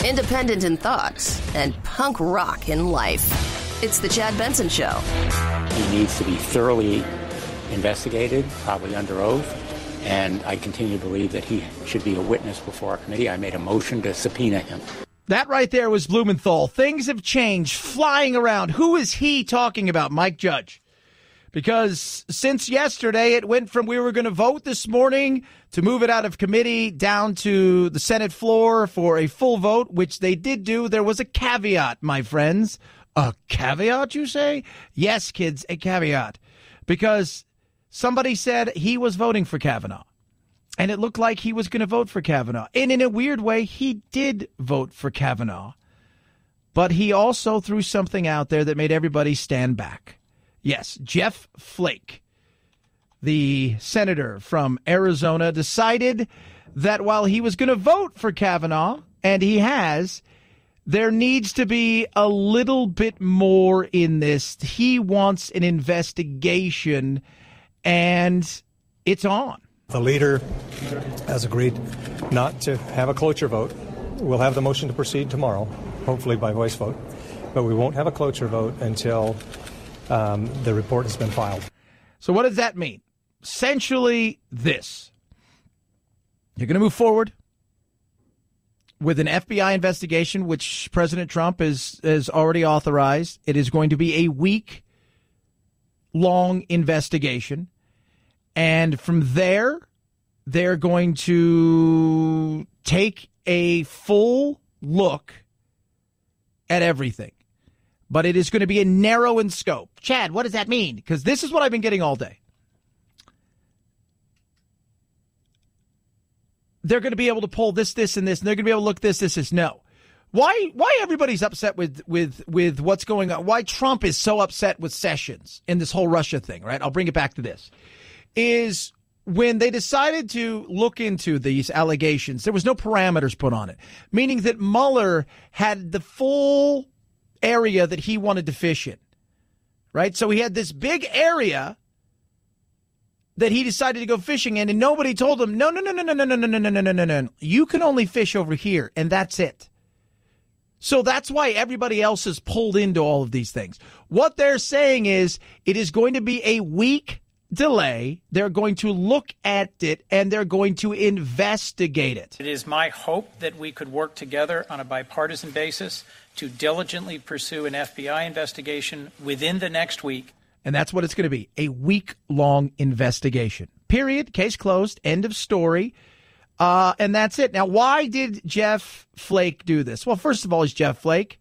Independent in thought and punk rock in life. It's the Chad Benson Show. He needs to be thoroughly investigated, probably under oath, and I continue to believe that he should be a witness before our committee. I made a motion to subpoena him. That right there was Blumenthal. Things have changed, flying around. Who is he talking about? Mike Judge. Because since yesterday, it went from we were going to vote this morning to move it out of committee down to the Senate floor for a full vote, which they did do. There was a caveat, my friends. A caveat, you say? Yes, kids, a caveat. Because somebody said he was voting for Kavanaugh. And it looked like he was going to vote for Kavanaugh. And in a weird way, he did vote for Kavanaugh. But he also threw something out there that made everybody stand back. Yes, Jeff Flake, the senator from Arizona, decided that while he was going to vote for Kavanaugh, and he has, there needs to be a little bit more in this. He wants an investigation, and it's on. The leader has agreed not to have a cloture vote. We'll have the motion to proceed tomorrow, hopefully by voice vote, but we won't have a cloture vote until the report has been filed. So what does that mean? Essentially this. You're going to move forward with an FBI investigation, which President Trump has already authorized. It is going to be a week-long investigation. And from there, they're going to take a full look at everything. But it is going to be a narrow in scope. Chad, what does that mean? Because this is what I've been getting all day. They're going to be able to pull this, and this, and they're going to be able to look this. No. Why everybody's upset with what's going on? Why Trump is so upset with Sessions in this whole Russia thing, right? I'll bring it back to this. Is when they decided to look into these allegations, there was no parameters put on it, meaning that Mueller had the full area that he wanted to fish in, right? So he had this big area that he decided to go fishing in, and nobody told him, no. You can only fish over here, and that's it. So that's why everybody else is pulled into all of these things. What they're saying is it is going to be a week delay. They're going to look at it, and they're going to investigate it. It is my hope that we could work together on a bipartisan basis to diligently pursue an FBI investigation within the next week. And that's what it's going to be, a week-long investigation. Period. Case closed. End of story. And that's it. Now, why did Jeff Flake do this? Well, first of all, he's Jeff Flake.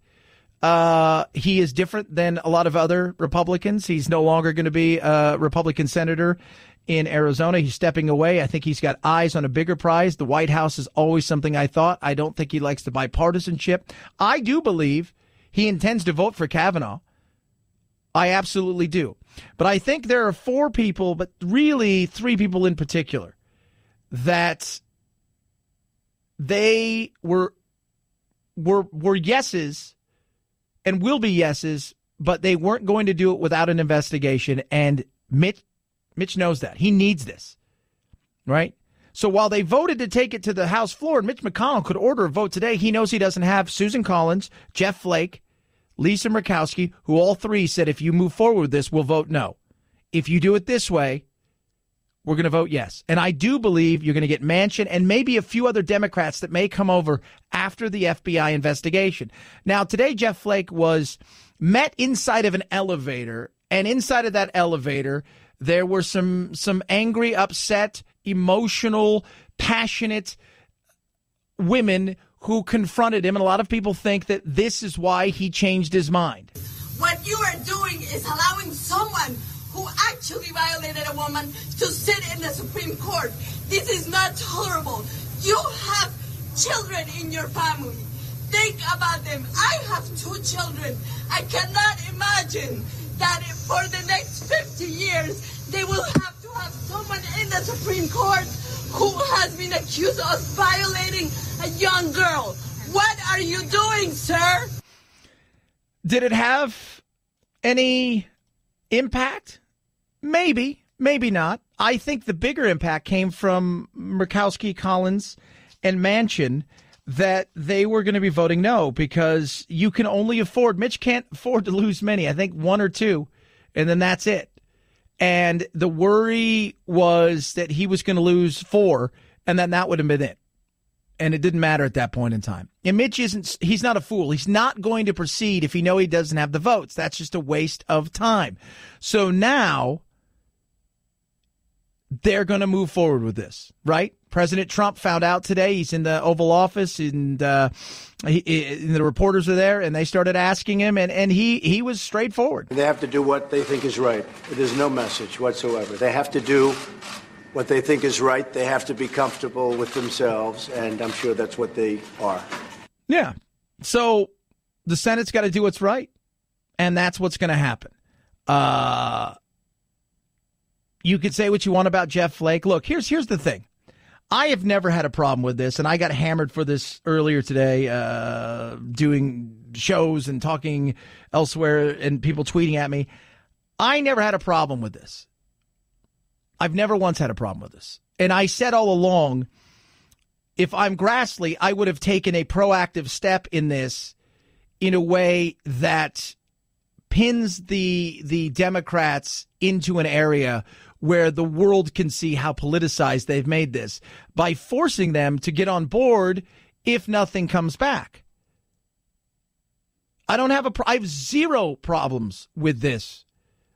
He is different than a lot of other Republicans. He's no longer going to be a Republican senator in Arizona. He's stepping away. I think he's got eyes on a bigger prize. The White House is always something I thought. I don't think he likes the bipartisanship. I do believe he intends to vote for Kavanaugh. I absolutely do. But I think there are four people, but really three people in particular, that they were yeses and will be yeses, but they weren't going to do it without an investigation. And Mitch knows that. He needs this, right? So while they voted to take it to the House floor, and Mitch McConnell could order a vote today, he knows he doesn't have Susan Collins, Jeff Flake, Lisa Murkowski, who all three said, if you move forward with this, we'll vote no. If you do it this way, we're going to vote yes. And I do believe you're going to get Manchin and maybe a few other Democrats that may come over after the FBI investigation. Now, today, Jeff Flake was met inside of an elevator, and inside of that elevator, there were some angry, upset, emotional, passionate women who confronted him, and a lot of people think that this is why he changed his mind. What you are doing is allowing someone who actually violated a woman to sit in the Supreme Court. This is not tolerable. You have children in your family. Think about them. I have 2 children. I cannot imagine that for the next 50 years, they will have to have someone in the Supreme Court who has been accused of violating a young girl. What are you doing, sir? Did it have any impact? Maybe, maybe not. I think the bigger impact came from Murkowski, Collins, and Manchin. that they were going to be voting no, because you can only afford, Mitch can't afford to lose many, I think one or two, and then that's it. And the worry was that he was going to lose 4, and then that would have been it. And it didn't matter at that point in time. And Mitch he's not a fool. He's not going to proceed if he knows he doesn't have the votes. That's just a waste of time. So now they're going to move forward with this, right? President Trump found out today. He's in the Oval Office, and the reporters are there, and they started asking him, and he was straightforward. They have to do what they think is right. There's no message whatsoever. They have to do what they think is right. They have to be comfortable with themselves, and I'm sure that's what they are. Yeah. So the Senate's got to do what's right, and that's what's going to happen. You could say what you want about Jeff Flake. Look, here's the thing. I have never had a problem with this, and I got hammered for this earlier today, doing shows and talking elsewhere and people tweeting at me. I never had a problem with this. I've never once had a problem with this. And I said all along, if I'm Grassley, I would have taken a proactive step in this in a way that pins the Democrats into an area where the world can see how politicized they've made this, by forcing them to get on board if nothing comes back. I have zero problems with this.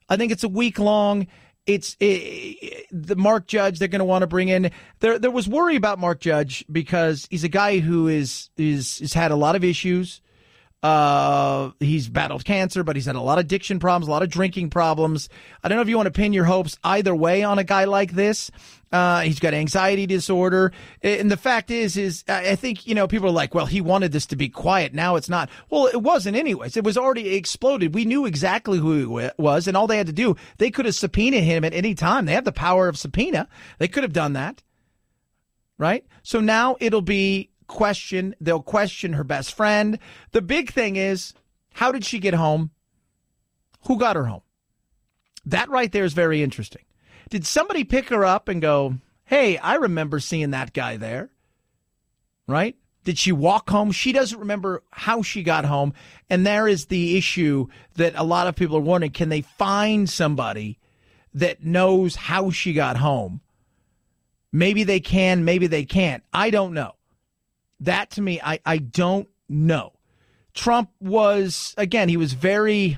I think it's a week long. It's the Mark Judge they're going to want to bring in. There was worry about Mark Judge because he's a guy who is had a lot of issues. He's battled cancer, but he's had a lot of addiction problems, a lot of drinking problems. I don't know if you want to pin your hopes either way on a guy like this. He's got anxiety disorder. And the fact is I think, people are like, well, he wanted this to be quiet. Now it's not. Well, it wasn't anyways. It was already exploded. We knew exactly who he was, and all they had to do, they could have subpoenaed him at any time. They have the power of subpoena. They could have done that. Right? So now it'll be they'll question her best friend. The big thing is, how did she get home? Who got her home? That right there is very interesting. Did somebody pick her up and go, hey, I remember seeing that guy there? Right? Did she walk home? She doesn't remember how she got home. And there is the issue that a lot of people are wondering, can they find somebody that knows how she got home? Maybe they can, maybe they can't. I don't know. That, to me, I don't know. Trump was, again, he was very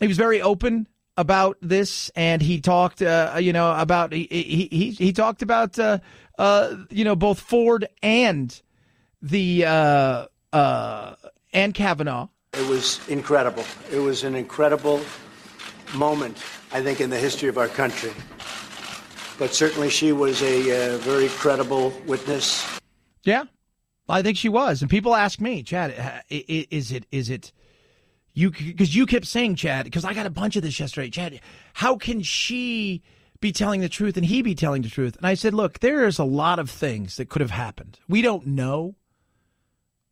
open about this, and he talked, about he talked about, both Ford and and Kavanaugh. It was incredible. It was an incredible moment, I think, in the history of our country. But certainly, she was a very credible witness. Yeah. I think she was. And people ask me, Chad, is it you? Because you kept saying, Chad, because I got a bunch of this yesterday, Chad, how can she be telling the truth and he be telling the truth? And I said, look, there's a lot of things that could have happened. We don't know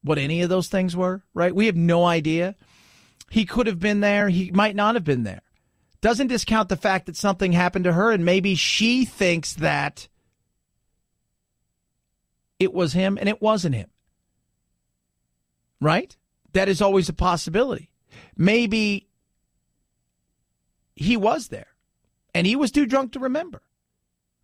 what any of those things were, right? We have no idea. He could have been there. He might not have been there. Doesn't discount the fact that something happened to her, and maybe she thinks that it was him and it wasn't him. Right? That is always a possibility. Maybe he was there and he was too drunk to remember.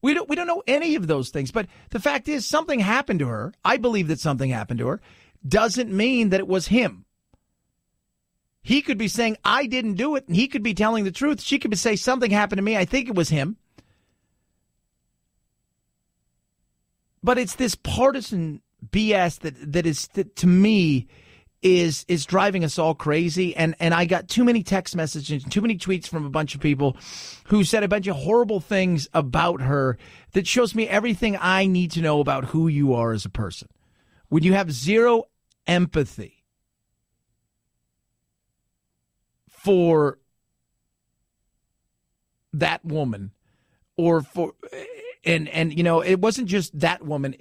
We don't know any of those things, but the fact is something happened to her. I believe that something happened to her. Doesn't mean that it was him. He could be saying, I didn't do it, and he could be telling the truth. She could say, something happened to me. I think it was him. But it's this partisan BS that to me is driving us all crazy. And I got too many text messages, too many tweets from a bunch of people who said a bunch of horrible things about her that shows me everything I need to know about who you are as a person. When you have zero empathy for that woman or for... And it wasn't just that woman,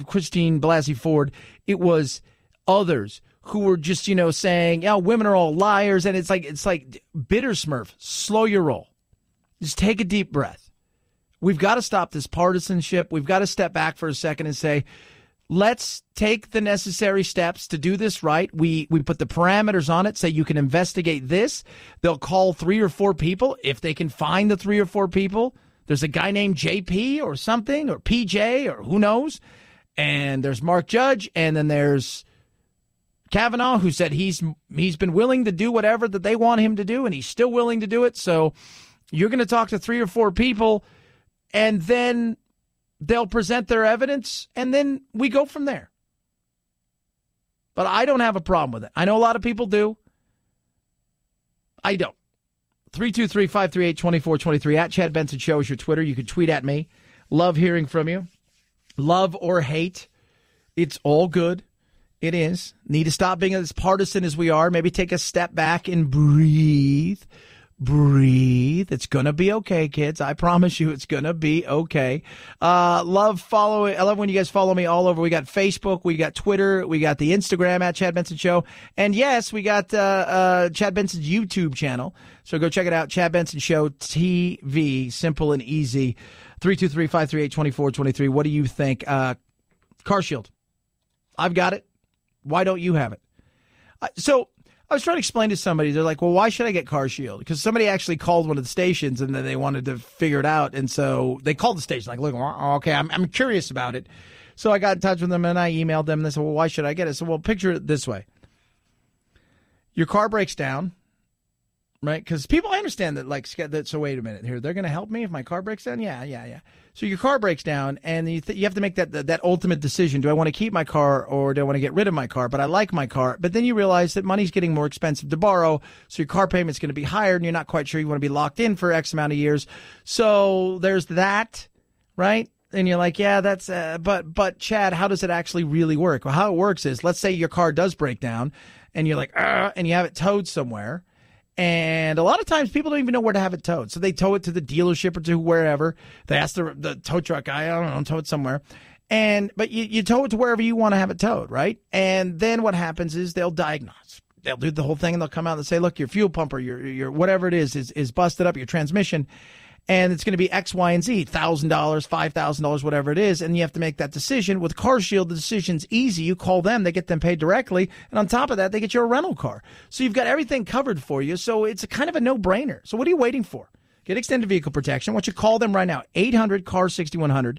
Christine Blasey Ford. It was others who were just, saying, women are all liars. And it's like bitter smurf. Slow your roll. Just take a deep breath. We've got to stop this partisanship. We've got to step back for a second and say, let's take the necessary steps to do this right. We put the parameters on it, say you can investigate this. They'll call 3 or 4 people. If they can find the 3 or 4 people, there's a guy named JP or something, or PJ, or who knows. And there's Mark Judge, and then there's Kavanaugh, who said he's been willing to do whatever that they want him to do, and he's still willing to do it. So you're going to talk to 3 or 4 people, and then they'll present their evidence, and then we go from there. But I don't have a problem with it. I know a lot of people do. I don't. 323-538-2423 at Chad Benson Show is your Twitter. You can tweet at me. Love hearing from you. Love or hate. It's all good. It is. Need to stop being as partisan as we are. Maybe take a step back and breathe. Breathe. It's going to be okay, kids. I promise you it's going to be okay. Love following. I love when you guys follow me all over. We got Facebook. We got Twitter. We got the Instagram at Chad Benson Show. And yes, we got Chad Benson's YouTube channel. So go check it out. Chad Benson Show TV. Simple and easy. 323-538-2423. What do you think? Car Shield. I've got it. Why don't you have it? So I was trying to explain to somebody. They're like, well, why should I get Car Shield? Because somebody actually called one of the stations, and then they wanted to figure it out. And so they called the station like, look, okay, I'm curious about it. So I got in touch with them, and I emailed them. And they said, well, why should I get it? So, well, picture it this way. Your car breaks down, right? Because people, I understand that, like, so wait a minute here. They're going to help me if my car breaks down? Yeah. So your car breaks down, and you have to make that ultimate decision. Do I want to keep my car, or do I want to get rid of my car? But I like my car. But then you realize that money's getting more expensive to borrow, so your car payment's going to be higher, and you're not quite sure you want to be locked in for X amount of years. So there's that, right? And you're like, yeah, that's but Chad, how does it actually really work? Well, how it works is, let's say your car does break down, and you're like, and you have it towed somewhere. And a lot of times people don't even know where to have it towed. So they tow it to the dealership or to wherever. They ask the tow truck guy, I don't know, tow it somewhere. But you tow it to wherever you want to have it towed, right? And then what happens is they'll diagnose. They'll do the whole thing, and they'll come out and say, look, your fuel pump or your whatever it is busted up, your transmission. And it's going to be X, Y, and Z, $1,000, $5,000, whatever it is. And you have to make that decision. With Car Shield, the decision's easy. You call them, they get them paid directly. And on top of that, they get you a rental car. So you've got everything covered for you. So it's kind of a no-brainer. So what are you waiting for? Get extended vehicle protection. Why don't you call them right now? 800-CAR-6100.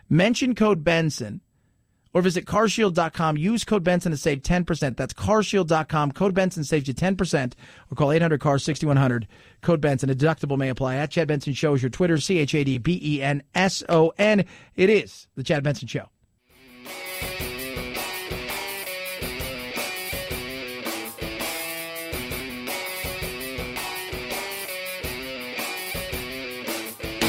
Mention code Benson. Or visit carshield.com. Use code Benson to save 10%. That's carshield.com. Code Benson saves you 10%. Or call 800-CAR-6100. Code Benson. A deductible may apply. At Chad Benson Show is your Twitter. ChadBenson. It is the Chad Benson Show.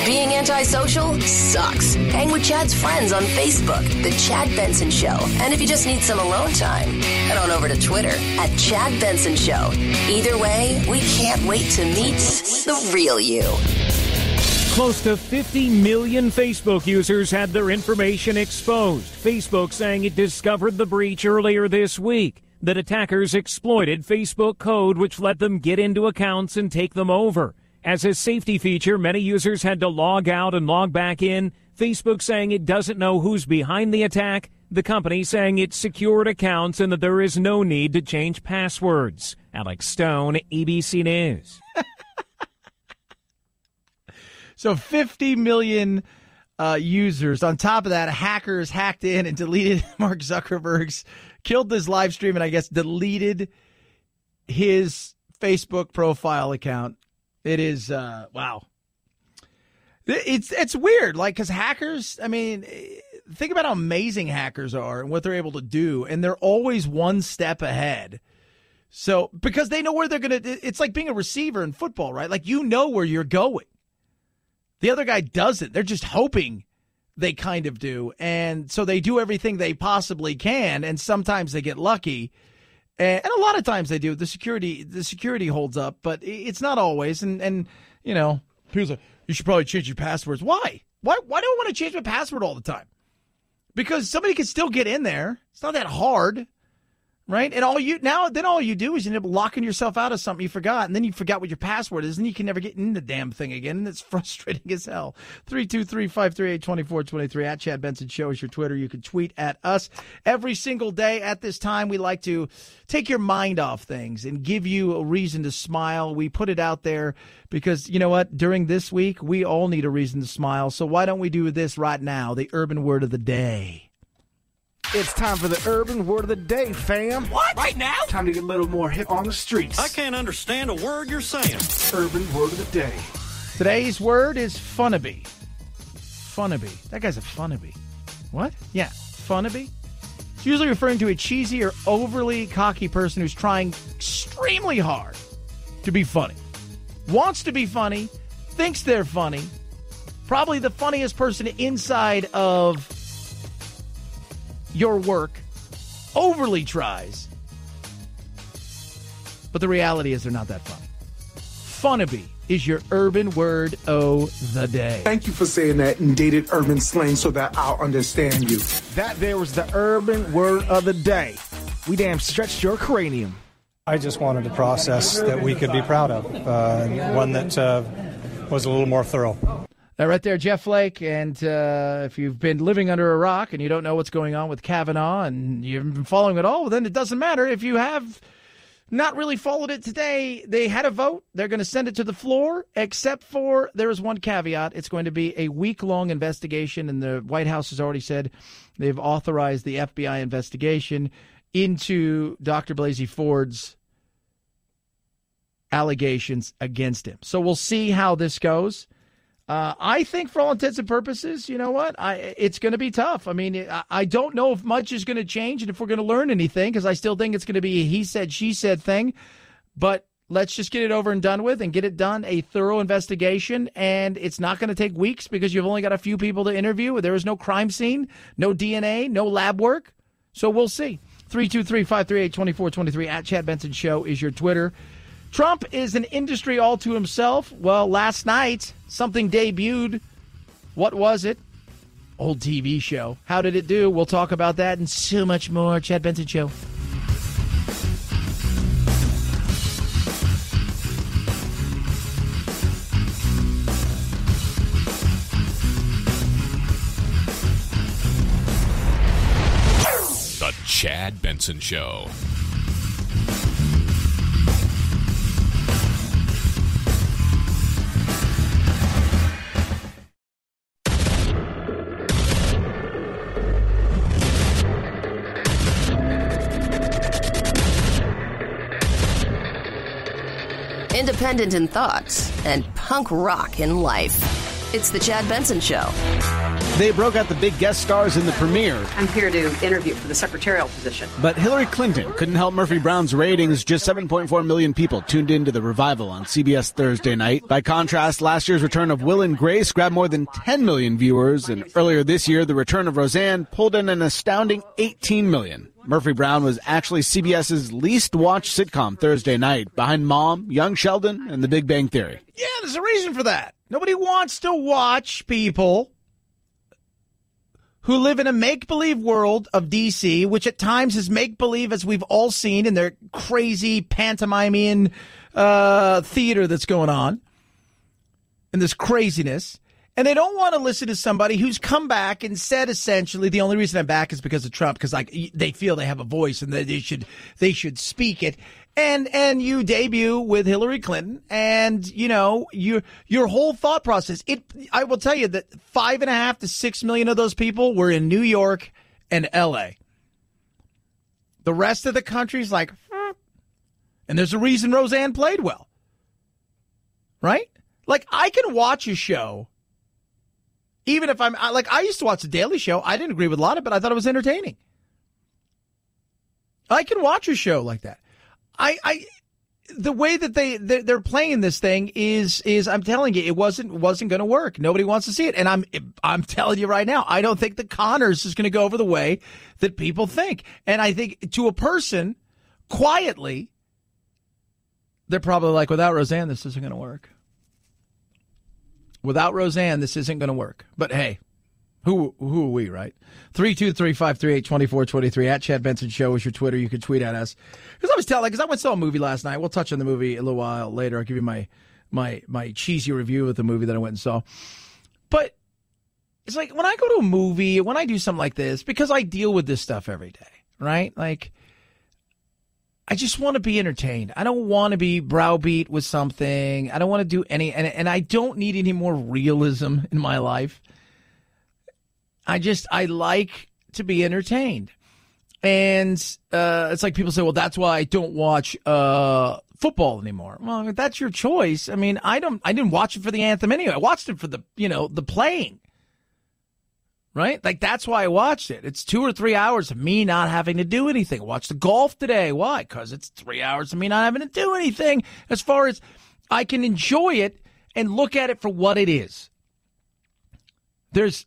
Being antisocial sucks. Hang with Chad's friends on Facebook, The Chad Benson Show. And if you just need some alone time, head on over to Twitter at Chad Benson Show. Either way, we can't wait to meet the real you. Close to 50 million Facebook users had their information exposed. Facebook saying it discovered the breach earlier this week. That attackers exploited Facebook code, which let them get into accounts and take them over. As a safety feature, many users had to log out and log back in. Facebook saying it doesn't know who's behind the attack. The company saying it secured accounts and that there is no need to change passwords. Alex Stone, ABC News. So 50 million users. On top of that, hackers hacked in and deleted Mark Zuckerberg's, killed his live stream, and I guess deleted his Facebook profile account. It is, wow. It's weird, like, because hackers, I mean, think about how amazing hackers are and what they're able to do, and they're always one step ahead. So, because they know where they're going to, it's like being a receiver in football, right? Like, you know where you're going. The other guy doesn't. They're just hoping they kind of do, and so they do everything they possibly can, and sometimes they get lucky. And a lot of times they do. The security holds up, but it's not always. And you know, people say, you should probably change your passwords. Why? Why do I want to change my password all the time? Because somebody can still get in there. It's not that hard, Right? And all you do is you end up locking yourself out of something you forgot, and then you forgot what your password is, and you can never get in the damn thing again, and it's frustrating as hell. 323-538-2423 at Chad Benson Show is your Twitter. You can tweet at us every single day. At this time, we like to take your mind off things and give you a reason to smile. We put it out there because, you know what, during this week, we all need a reason to smile. So why don't we do this right now, the urban word of the day. It's time for the urban word of the day, fam. What? Right now? Time to get a little more hip on the streets. I can't understand a word you're saying. Urban word of the day. Today's word is funnabee. Funnabee. That guy's a funnabee. What? Yeah, funnabee. It's usually referring to a cheesy or overly cocky person who's trying extremely hard to be funny. Wants to be funny, thinks they're funny. Probably the funniest person inside of your work, overly tries, but the reality is they're not that funny. Funnabee is your urban word of the day. Thank you for saying that in dated urban slang so that I'll understand you. That there was the urban word of the day. We damn stretched your cranium. I just wanted a process that we could be proud of, one that was a little more thorough. Right there, Jeff Flake, and if you've been living under a rock and you don't know what's going on with Kavanaugh and you haven't been following it all, well, then it doesn't matter. If you have not really followed it today, they had a vote. They're going to send it to the floor, except for there is one caveat. It's going to be a week-long investigation, and the White House has already said they've authorized the FBI investigation into Dr. Blasey Ford's allegations against him. So we'll see how this goes. I think for all intents and purposes, you know what? It's going to be tough. I mean, I don't know if much is going to change and if we're going to learn anything, because I still think it's going to be a he said, she said thing. But let's just get it over and done with and get it done, a thorough investigation. And it's not going to take weeks because you've only got a few people to interview. There is no crime scene, no DNA, no lab work. So we'll see. 323-538-2423 at Chad Benson Show is your Twitter. Trump is an industry all to himself. Well, last night, something debuted. What was it? Old TV show. How did it do? We'll talk about that and so much more. Chad Benson Show. The Chad Benson Show. Independent in thoughts and punk rock in life. It's the Chad Benson Show. They broke out the big guest stars in the premiere. I'm here to interview for the secretarial position. But Hillary Clinton couldn't help Murphy Brown's ratings. Just 7.4 million people tuned into the revival on CBS Thursday night. By contrast, last year's return of Will and Grace grabbed more than 10 million viewers. And earlier this year, the return of Roseanne pulled in an astounding 18 million. Murphy Brown was actually CBS's least watched sitcom Thursday night, behind Mom, Young Sheldon, and The Big Bang Theory. Yeah, there's a reason for that. Nobody wants to watch people who live in a make-believe world of D.C., which at times is make-believe, as we've all seen in their crazy pantomimian theater that's going on, and this craziness. And they don't want to listen to somebody who's come back and said essentially the only reason I'm back is because of Trump, because like they feel they have a voice and they should speak it. And you debut with Hillary Clinton, and you know your whole thought process. I will tell you that 5.5 to 6 million of those people were in New York and L.A. The rest of the country's like, and there's a reason Roseanne played well, right? Like I can watch a show. Even if I used to watch The Daily Show. I didn't agree with a lot of it, but I thought it was entertaining. I can watch a show like that. The way that they're playing this thing is I'm telling you, it wasn't going to work. Nobody wants to see it. And I'm telling you right now, I don't think the Connors is going to go over the way that people think. And I think to a person, quietly, they're probably like, without Roseanne, this isn't going to work. Without Roseanne, this isn't going to work. But hey, Who are we, right? 323-538-2423 at Chad Benson Show is your Twitter. You can tweet at us. Because I was telling, because I went and saw a movie last night. We'll touch on the movie a little while later. I'll give you my cheesy review of the movie that I went and saw. But it's like when I go to a movie, when I do something like this, because I deal with this stuff every day, right? Like, I just want to be entertained. I don't want to be browbeat with something. I don't want to do any, and I don't need any more realism in my life. I like to be entertained. And it's like people say, well, that's why I don't watch football anymore. Well, if that's your choice. I mean, I didn't watch it for the anthem anyway. I watched it for the playing. Right? Like, that's why I watched it. It's 2 or 3 hours of me not having to do anything. Watch the golf today. Why? Because it's 3 hours of me not having to do anything. As far as I can enjoy it and look at it for what it is. That's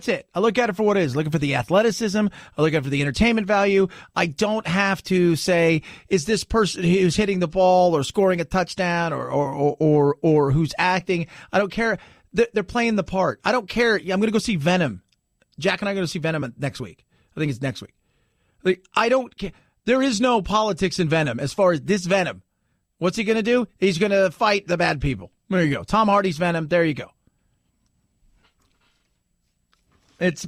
it. I look at it for what it is. Looking for the athleticism. I look at it for the entertainment value. I don't have to say, is this person who's hitting the ball or scoring a touchdown or who's acting? I don't care. They're playing the part. I don't care. I'm going to go see Venom. Jack and I are going to see Venom next week. I think it's next week. Like, I don't care. There is no politics in Venom as far as this Venom. What's he going to do? He's going to fight the bad people. There you go. Tom Hardy's Venom. There you go.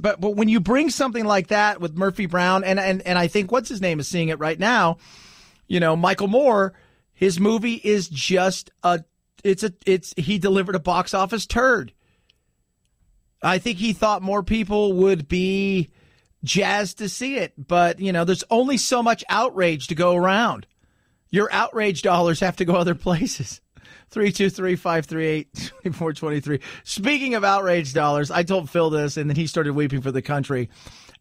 But when you bring something like that with Murphy Brown, and I think what's his name is seeing it right now, Michael Moore, his movie is just he delivered a box office turd. I think he thought more people would be jazzed to see it, but there's only so much outrage to go around. Your outrage dollars have to go other places. 323-538-2423. Speaking of outrage dollars, I told Phil this, and then he started weeping for the country.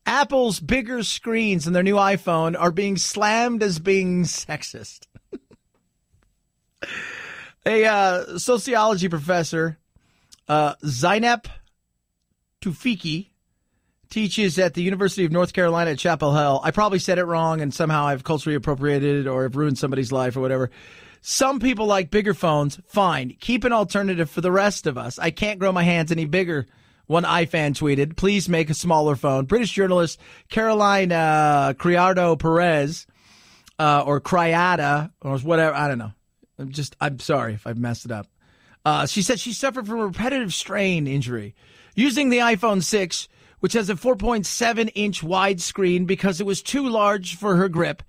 Apple's bigger screens in their new iPhone are being slammed as being sexist. A sociology professor, Zainab Tufiki, teaches at the University of North Carolina at Chapel Hill. I probably said it wrong, and somehow I've culturally appropriated it or have ruined somebody's life or whatever. Some people like bigger phones. Fine. Keep an alternative for the rest of us. I can't grow my hands any bigger. One iFan tweeted, please make a smaller phone. British journalist Caroline Criado Perez, or Criada, or whatever, I don't know. I'm sorry if I've messed it up. She said she suffered from a repetitive strain injury using the iPhone 6, which has a 4.7-inch widescreen because it was too large for her grip.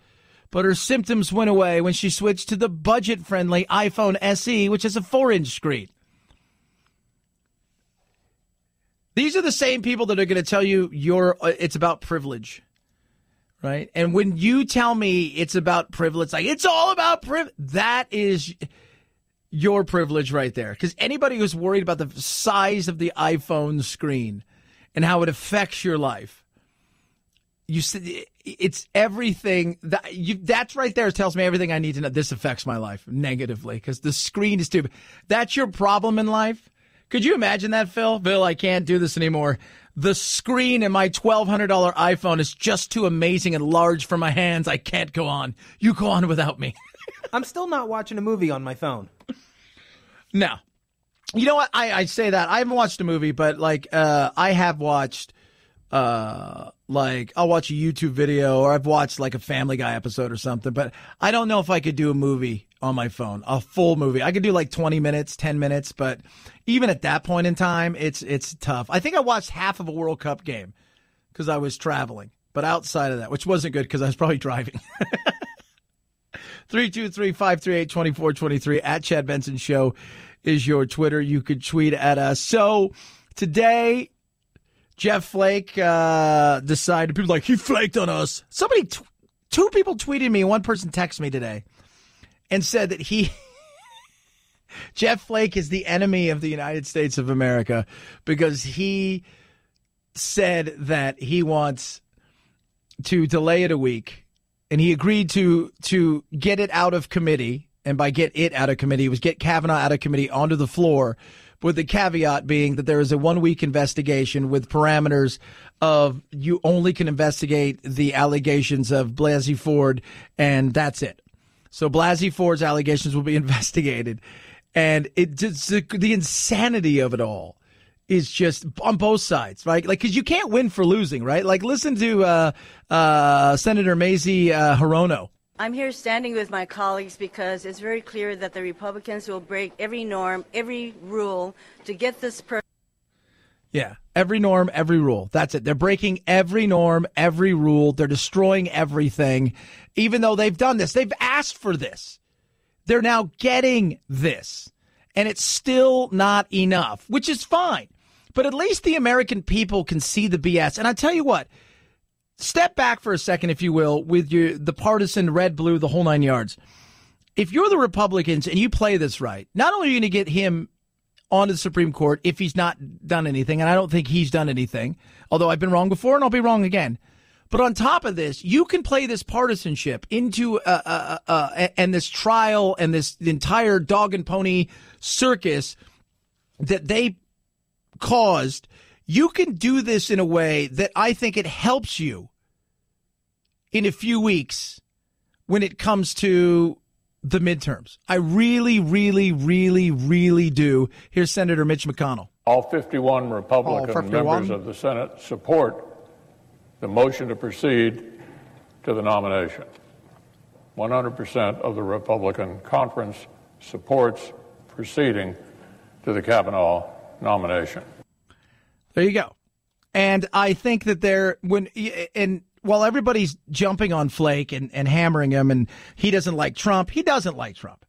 But her symptoms went away when she switched to the budget-friendly iPhone SE, which has a 4-inch screen. These are the same people that are going to tell you it's about privilege, right? And when you tell me it's about privilege, like it's all about privilege, that is your privilege right there. Because anybody who's worried about the size of the iPhone screen and how it affects your life, it's everything that's right there tells me everything I need to know. This affects my life negatively because the screen is stupid. That's your problem in life. Could you imagine that, Phil? Phil, I can't do this anymore. The screen in my $1,200 iPhone is just too amazing and large for my hands. I can't go on. You go on without me. I'm still not watching a movie on my phone. No. You know what? I say that. I haven't watched a movie, but I have watched I'll watch a YouTube video or I've watched like a Family Guy episode or something, but I don't know if I could do a movie on my phone, a full movie. I could do like 20 minutes, 10 minutes, but even at that point in time, it's tough. I think I watched half of a World Cup game because I was traveling, but outside of that, which wasn't good because I was probably driving. 323-538-2423 at Chad Benson Show is your Twitter. You could tweet at us. So today, Jeff Flake decided, people like, he flaked on us. Two people tweeted me, one person texted me today and said that Jeff Flake is the enemy of the United States of America because he said that he wants to delay it a week and he agreed to get it out of committee. And by get it out of committee, it was get Kavanaugh out of committee onto the floor, with the caveat being that there is a 1-week investigation with parameters of you only can investigate the allegations of Blasey Ford, and that's it. So Blasey Ford's allegations will be investigated. And the insanity of it all is just on both sides, right? Like, because you can't win for losing, right? Like, listen to Senator Mazie Hirono. I'm here standing with my colleagues because it's very clear that the Republicans will break every norm, every rule to get this person. Yeah, every norm, every rule. That's it. They're breaking every norm, every rule. They're destroying everything, even though they've done this. They've asked for this. They're now getting this, and it's still not enough, which is fine. But at least the American people can see the BS. And I tell you what, step back for a second, if you will, with the partisan red, blue, the whole 9 yards. If you're the Republicans and you play this right, not only are you going to get him onto the Supreme Court if he's not done anything, and I don't think he's done anything, although I've been wrong before and I'll be wrong again. But on top of this, you can play this partisanship into and this trial and this entire dog and pony circus that they caused. You can do this in a way that I think it helps you in a few weeks when it comes to the midterms. I really, really, really, really do. Here's Senator Mitch McConnell. All 51 Republican members of the Senate support the motion to proceed to the nomination. 100% of the Republican conference supports proceeding to the Kavanaugh nomination. There you go. And I think that while everybody's jumping on Flake and hammering him, and he doesn't like Trump, he doesn't like Trump.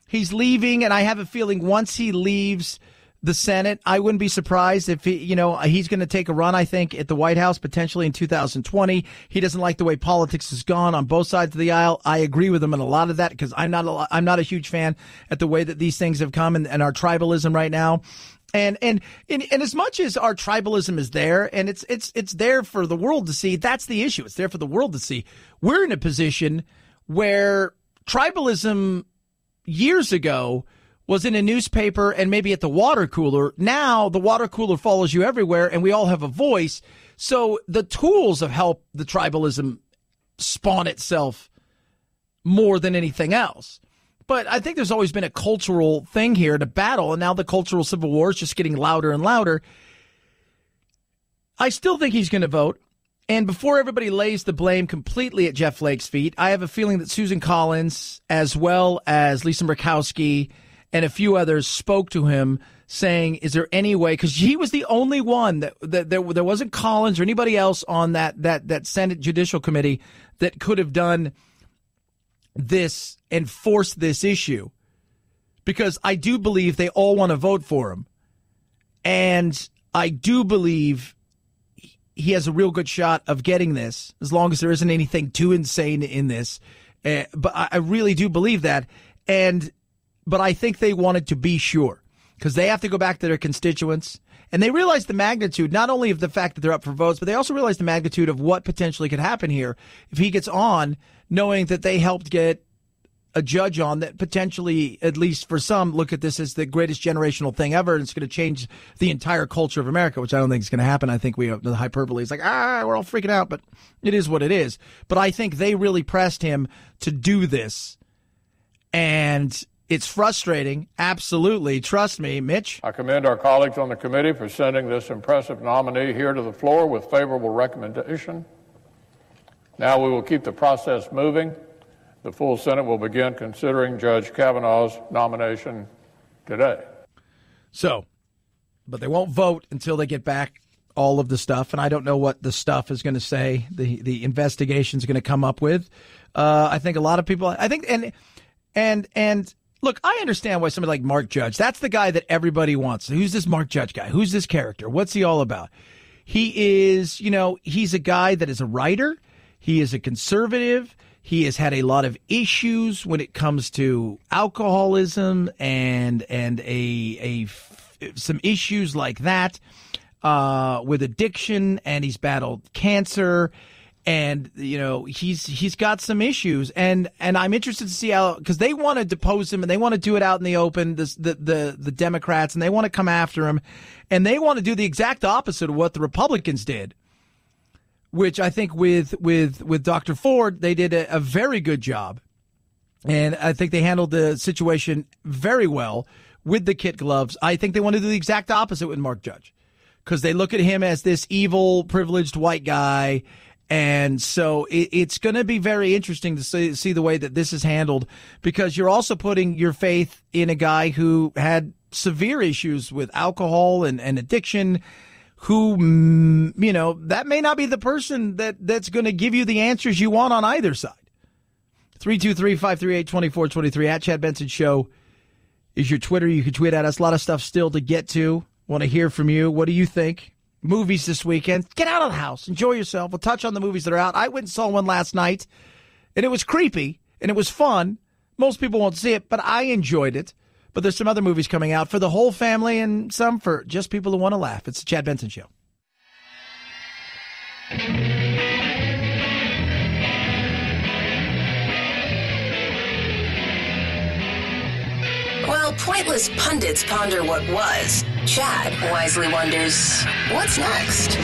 He's leaving, and I have a feeling once he leaves the Senate, I wouldn't be surprised if he's going to take a run, I think, at the White House potentially in 2020. He doesn't like the way politics has gone on both sides of the aisle. I agree with him in a lot of that because I'm not a huge fan at the way that these things have come and our tribalism right now. And as much as our tribalism is there, and it's there for the world to see, that's the issue. It's there for the world to see. We're in a position where tribalism years ago was in a newspaper and maybe at the water cooler. Now the water cooler follows you everywhere, and we all have a voice. So the tools have helped the tribalism spawn itself more than anything else. But I think there's always been a cultural thing here to battle, and now the cultural civil war is just getting louder and louder. I still think he's going to vote. And before everybody lays the blame completely at Jeff Flake's feet, I have a feeling that Susan Collins, as well as Lisa Murkowski and a few others, spoke to him saying, is there any way, because he was the only one that there wasn't Collins or anybody else on that Senate Judicial Committee that could have done this and force this issue, because I do believe they all want to vote for him. And I do believe he has a real good shot of getting this, as long as there isn't anything too insane in this. But I really do believe that. But I think they wanted to be sure, because they have to go back to their constituents. And they realize the magnitude, not only of the fact that they're up for votes, but they also realize the magnitude of what potentially could happen here if he gets on, knowing that they helped get a judge on that potentially, at least for some, look at this as the greatest generational thing ever. And it's going to change the entire culture of America, which I don't think is going to happen. I think the hyperbole is like, we're all freaking out, but it is what it is. But I think they really pressed him to do this. And it's frustrating. Absolutely. Trust me, Mitch. I commend our colleagues on the committee for sending this impressive nominee here to the floor with favorable recommendation. Now we will keep the process moving. The full Senate will begin considering Judge Kavanaugh's nomination today. So, but they won't vote until they get back all of the stuff, and I don't know what the stuff is going to say, the investigation is going to come up with. I think a lot of people, and look, I understand why somebody like Mark Judge, that's the guy that everybody wants. Who's this Mark Judge guy? Who's this character? What's he all about? He is, he's a guy that is a writer. He is a conservative. He has had a lot of issues when it comes to alcoholism and some issues like that with addiction, and he's battled cancer, and he's got some issues, and I'm interested to see how, because they want to depose him and they want to do it out in the open, the Democrats, and they want to come after him, and they want to do the exact opposite of what the Republicans did. Which I think with Dr. Ford, they did a very good job. And I think they handled the situation very well with the kid gloves. I think they want to do the exact opposite with Mark Judge because they look at him as this evil, privileged white guy. And so it's going to be very interesting to see the way that this is handled because you're also putting your faith in a guy who had severe issues with alcohol and addiction, who, that may not be the person that's going to give you the answers you want on either side. 323-538-2423 at Chad Benson Show is your Twitter. You can tweet at us. A lot of stuff still to get to. Want to hear from you. What do you think? Movies this weekend. Get out of the house. Enjoy yourself. We'll touch on the movies that are out. I went and saw one last night, and it was creepy, and it was fun. Most people won't see it, but I enjoyed it. But there's some other movies coming out for the whole family and some for just people who want to laugh. It's the Chad Benson Show. While pointless pundits ponder what was, Chad wisely wonders, what's next?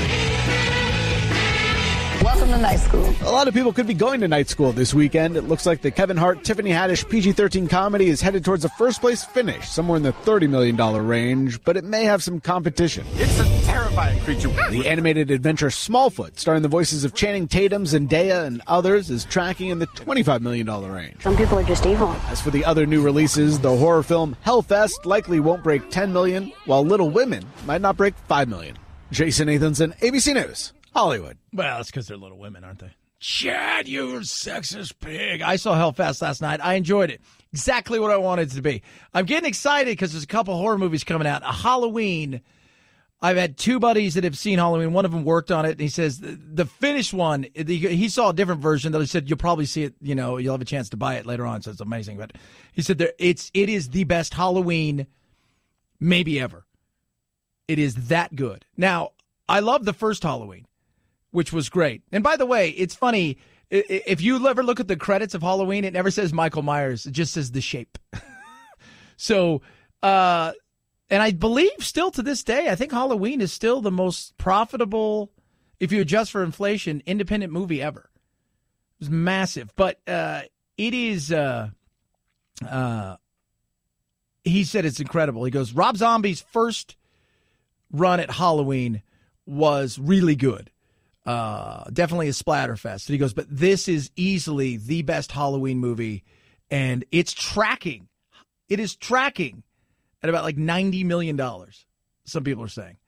Welcome to night school. A lot of people could be going to night school this weekend. It looks like the Kevin Hart, Tiffany Haddish PG-13 comedy is headed towards a first-place finish, somewhere in the $30 million range, but it may have some competition. It's a terrifying creature. The animated adventure Smallfoot, starring the voices of Channing Tatum, Zendaya, and others, is tracking in the $25 million range. Some people are just evil. As for the other new releases, the horror film Hellfest likely won't break $10 million, while Little Women might not break $5 million. Jason Nathanson, ABC News, Hollywood. Well, that's because they're Little Women, aren't they? Chad, you sexist pig. I saw Hellfest last night. I enjoyed it. Exactly what I wanted it to be. I'm getting excited because there's a couple horror movies coming out. Halloween. I've had two buddies that have seen Halloween. One of them worked on it, and he says the finished one, he saw a different version that he said you'll probably see it, you'll have a chance to buy it later on, so it's amazing. But he said it is the best Halloween maybe ever. It is that good. Now, I love the first Halloween, which was great. And by the way, it's funny, if you ever look at the credits of Halloween, it never says Michael Myers. It just says The Shape. So, and I believe still to this day, I think Halloween is still the most profitable, if you adjust for inflation, independent movie ever. It was massive. But it is, he said it's incredible. He goes, Rob Zombie's first run at Halloween was really good. Definitely a splatterfest. And he goes, but this is easily the best Halloween movie, and it's tracking. It is tracking at about like $90 million. Some people are saying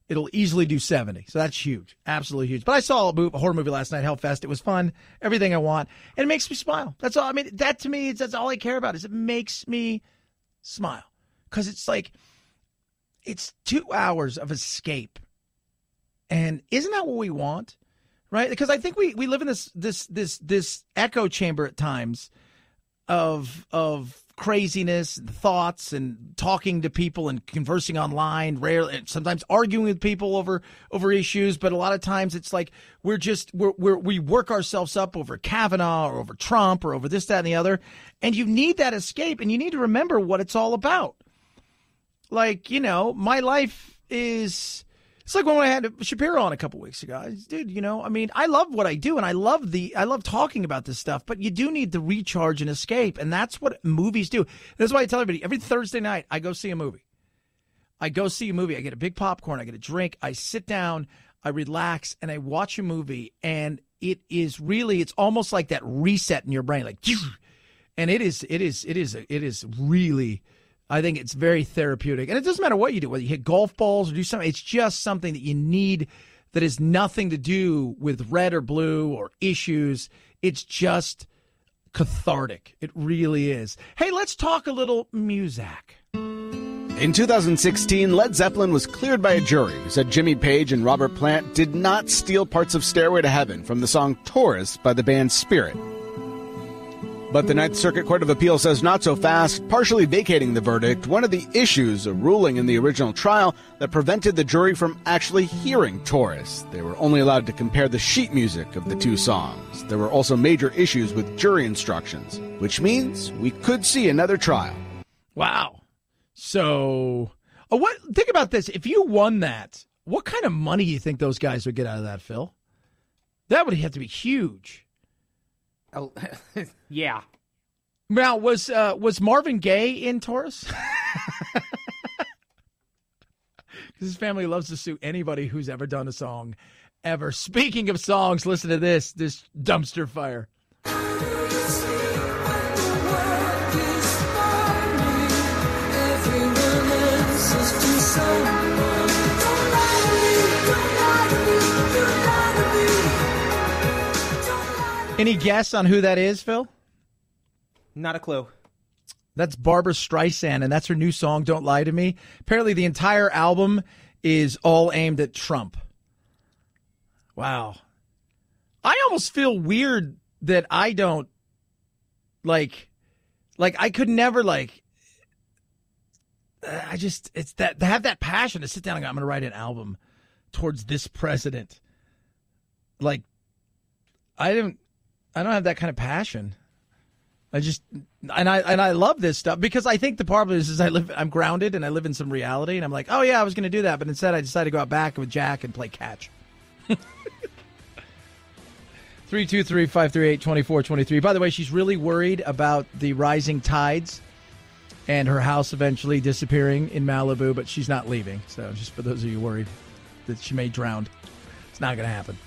it'll easily do 70. So that's huge, absolutely huge. But I saw a horror movie last night, Hellfest. It was fun, everything I want, and it makes me smile. That's all. I mean, that to me, that's all I care about. Is it makes me smile because it's like it's 2 hours of escape. And isn't that what we want, right? Because I think we live in this echo chamber at times of craziness and thoughts and talking to people and conversing online, rarely, sometimes arguing with people over issues. But a lot of times it's like we work ourselves up over Kavanaugh or over Trump or over this, that, and the other. And you need that escape, and you need to remember what it's all about. Like, my life is. It's like when I had Shapiro on a couple weeks ago. Dude, I love what I do, and I love talking about this stuff, but you do need to recharge and escape, and that's what movies do. That's why I tell everybody, every Thursday night, I go see a movie. I get a big popcorn, I get a drink, I sit down, I relax, and I watch a movie, and it's almost like that reset in your brain, like, and it is really, I think it's very therapeutic. And it doesn't matter what you do, whether you hit golf balls or do something. It's just something that you need that has nothing to do with red or blue or issues. It's just cathartic. It really is. Hey, let's talk a little music. In 2016, Led Zeppelin was cleared by a jury who said Jimmy Page and Robert Plant did not steal parts of Stairway to Heaven from the song Tourist by the band Spirit. But the Ninth Circuit Court of Appeal says not so fast, partially vacating the verdict. One of the issues, a ruling in the original trial that prevented the jury from actually hearing Tourist. They were only allowed to compare the sheet music of the two songs. There were also major issues with jury instructions, which means we could see another trial. Wow. So, think about this. If you won that, what kind of money do you think those guys would get out of that, Phil? That would have to be huge. Oh, yeah. Now, was Marvin Gaye in Taurus? His family loves to sue anybody who's ever done a song, ever. Speaking of songs, listen to this dumpster fire. Any guess on who that is, Phil? Not a clue. That's Barbara Streisand, and that's her new song, Don't Lie to Me. Apparently the entire album is all aimed at Trump. Wow. I almost feel weird that I don't, like I could never, it's that, to have that passion to sit down and go, I'm going to write an album towards this president. Like, I don't have that kind of passion. I love this stuff because I think the problem is I'm grounded and I live in some reality and I'm like, oh yeah, I was going to do that. But instead I decided to go out back with Jack and play catch. 323-538-2423. By the way, she's really worried about the rising tides and her house eventually disappearing in Malibu, but she's not leaving. So just for those of you worried that she may drown, it's not going to happen.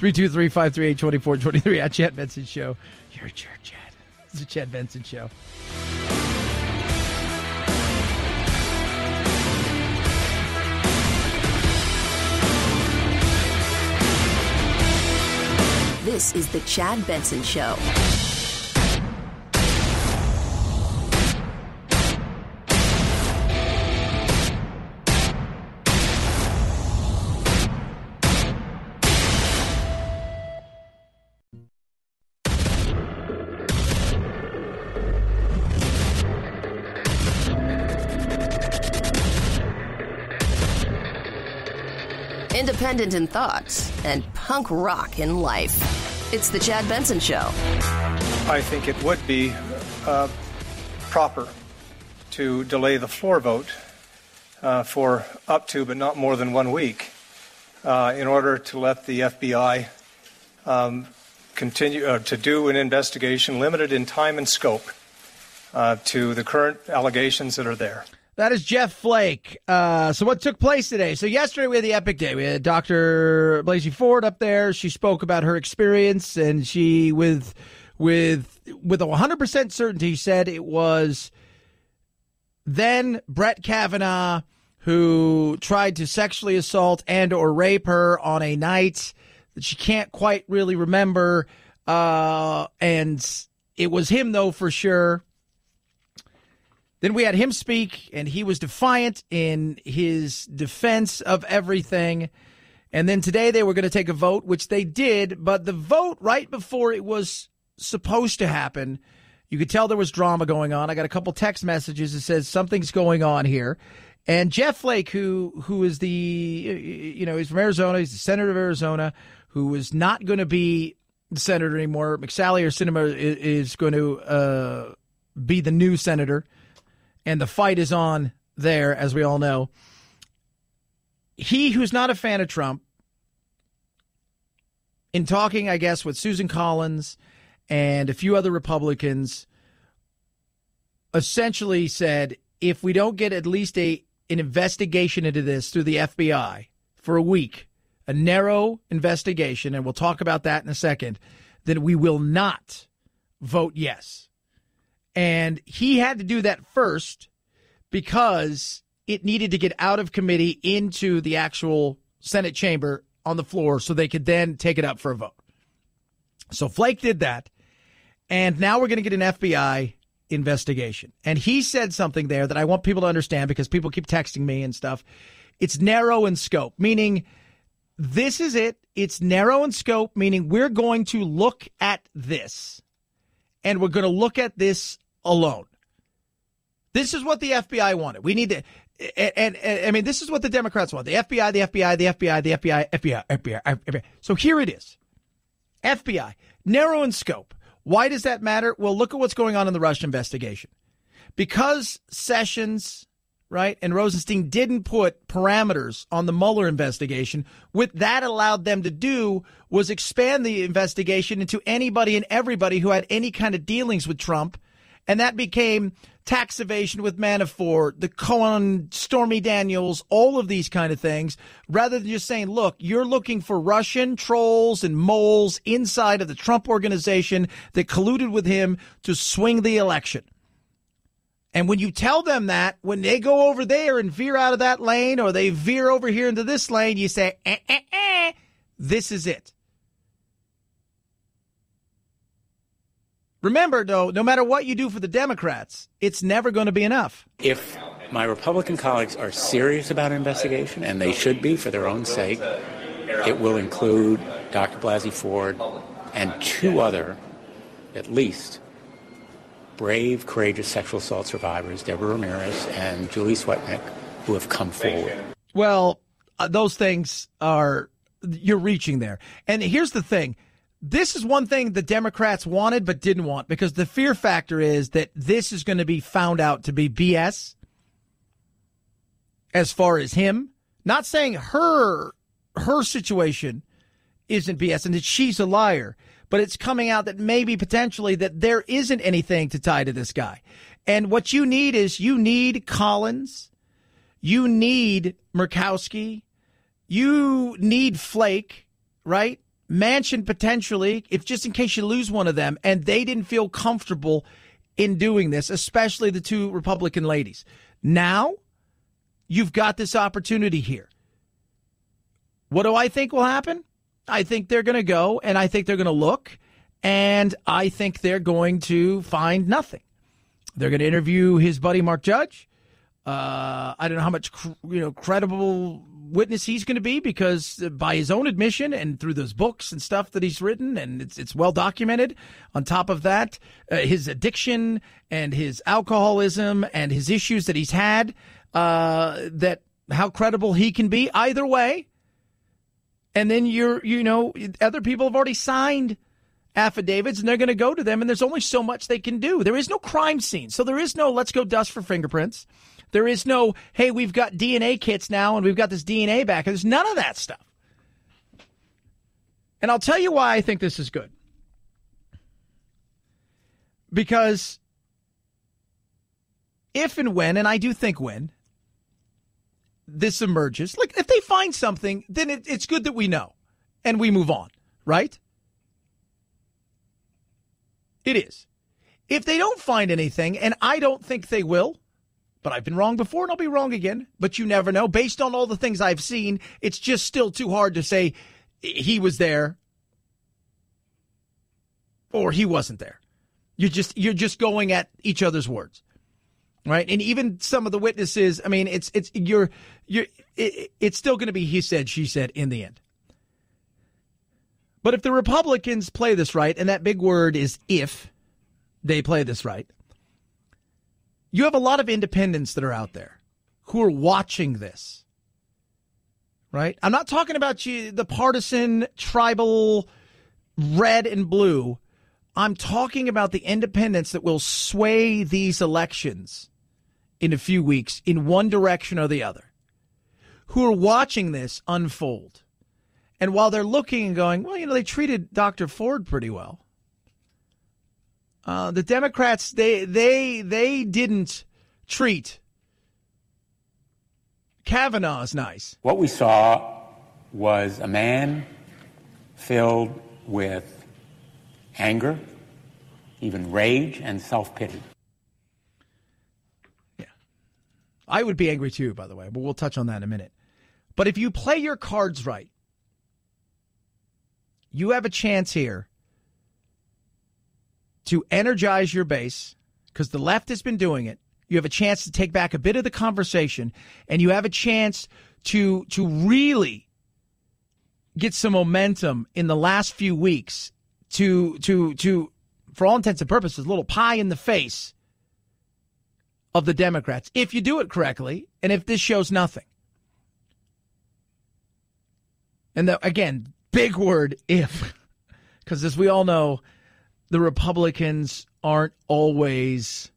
323-538-2423 at Chad Benson Show. You're a jerk, Chad. It's the Chad Benson Show. This is the Chad Benson Show. Independent in thoughts and punk rock in life. It's the Chad Benson Show. I think it would be proper to delay the floor vote for up to but not more than 1 week in order to let the FBI continue to do an investigation limited in time and scope to the current allegations that are there. That is Jeff Flake. So what took place today? So yesterday we had the epic day. We had Dr. Blasey Ford up there. She spoke about her experience, and she, with 100% certainty, said it was then Brett Kavanaugh who tried to sexually assault and or rape her on a night that she can't quite really remember. And it was him, though, for sure. Then we had him speak, and he was defiant in his defense of everything. And then today they were going to take a vote, which they did. But the vote right before it was supposed to happen, you could tell there was drama going on. I got a couple text messages that says something's going on here. And Jeff Flake, who is he's from Arizona. He's the senator of Arizona, who is not going to be the senator anymore. McSally or Sinema is going to be the new senator. And the fight is on there, as we all know. He, who's not a fan of Trump, in talking, I guess, with Susan Collins and a few other Republicans, essentially said, if we don't get at least an investigation into this through the FBI for a week, a narrow investigation, and we'll talk about that in a second, then we will not vote yes. And he had to do that first because it needed to get out of committee into the actual Senate chamber on the floor so they could then take it up for a vote. So Flake did that. And now we're going to get an FBI investigation. And he said something there that I want people to understand because people keep texting me and stuff. It's narrow in scope, meaning this is it. It's narrow in scope, meaning we're going to look at this. And we're going to look at this alone. This is what the FBI wanted. We need to, and I mean, this is what the Democrats want. The FBI, the FBI, the FBI, the FBI, FBI. So here it is. FBI, narrow in scope. Why does that matter? Well, look at what's going on in the Russia investigation. Because Sessions, right, and Rosenstein didn't put parameters on the Mueller investigation, what that allowed them to do was expand the investigation into anybody and everybody who had any kind of dealings with Trump. And that became tax evasion with Manafort, the Cohen, Stormy Daniels, all of these kind of things, rather than just saying, look, you're looking for Russian trolls and moles inside of the Trump organization that colluded with him to swing the election. And when you tell them that, when they go over there and veer out of that lane or they veer over here into this lane, you say, this is it. Remember, though, no matter what you do for the Democrats, it's never going to be enough. If my Republican colleagues are serious about an investigation, and they should be for their own sake, it will include Dr. Blasey Ford and 2 other, at least, brave, courageous sexual assault survivors, Deborah Ramirez and Julie Swetnick, who have come forward. Well, those things are, you're reaching there. And here's the thing. This is one thing the Democrats wanted but didn't want, because the fear factor is that this is going to be found out to be BS as far as him. Not saying her situation isn't BS and that she's a liar, but it's coming out that maybe potentially that there isn't anything to tie to this guy. And what you need is you need Collins, you need Murkowski, you need Flake, right? Manchin potentially, if just in case you lose one of them, and they didn't feel comfortable in doing this, especially the 2 Republican ladies. Now, you've got this opportunity here. What do I think will happen? I think they're going to go, and I think they're going to look, and I think they're going to find nothing. They're going to interview his buddy Mark Judge. I don't know how much credible witness he's going to be, because by his own admission and through those books and stuff that he's written, and it's well documented. On top of that, his addiction and his alcoholism and his issues that he's had, that how credible he can be either way. And then other people have already signed affidavits, and they're going to go to them, and there's only so much they can do. There is no crime scene, so there is no let's go dust for fingerprints. There is no, hey, we've got DNA kits now and we've got this DNA back. There's none of that stuff. And I'll tell you why I think this is good. Because if and when, and I do think when, this emerges, like if they find something, then it's good that we know and we move on, right? It is. If they don't find anything, and I don't think they will, but I've been wrong before and I'll be wrong again. But you never know. Based on all the things I've seen, it's just still too hard to say he was there or he wasn't there. You're just going at each other's words, right? And even some of the witnesses, I mean, it's still going to be he said, she said in the end. But if the Republicans play this right, and that big word is if they play this right, you have a lot of independents that are out there who are watching this, right? I'm not talking about the partisan, tribal, red and blue. I'm talking about the independents that will sway these elections in a few weeks in one direction or the other, who are watching this unfold. And while they're looking and going, well, they treated Dr. Ford pretty well. The Democrats, they didn't treat Kavanaugh as nice. What we saw was a man filled with anger, even rage, and self-pity. Yeah. I would be angry too, by the way, but we'll touch on that in a minute. But if you play your cards right, you have a chance here to energize your base, because the left has been doing it. You have a chance to take back a bit of the conversation, and you have a chance to really get some momentum in the last few weeks to for all intents and purposes, a little pie in the face of the Democrats, if you do it correctly, and if this shows nothing. And again, big word, if, because as we all know, the Republicans aren't always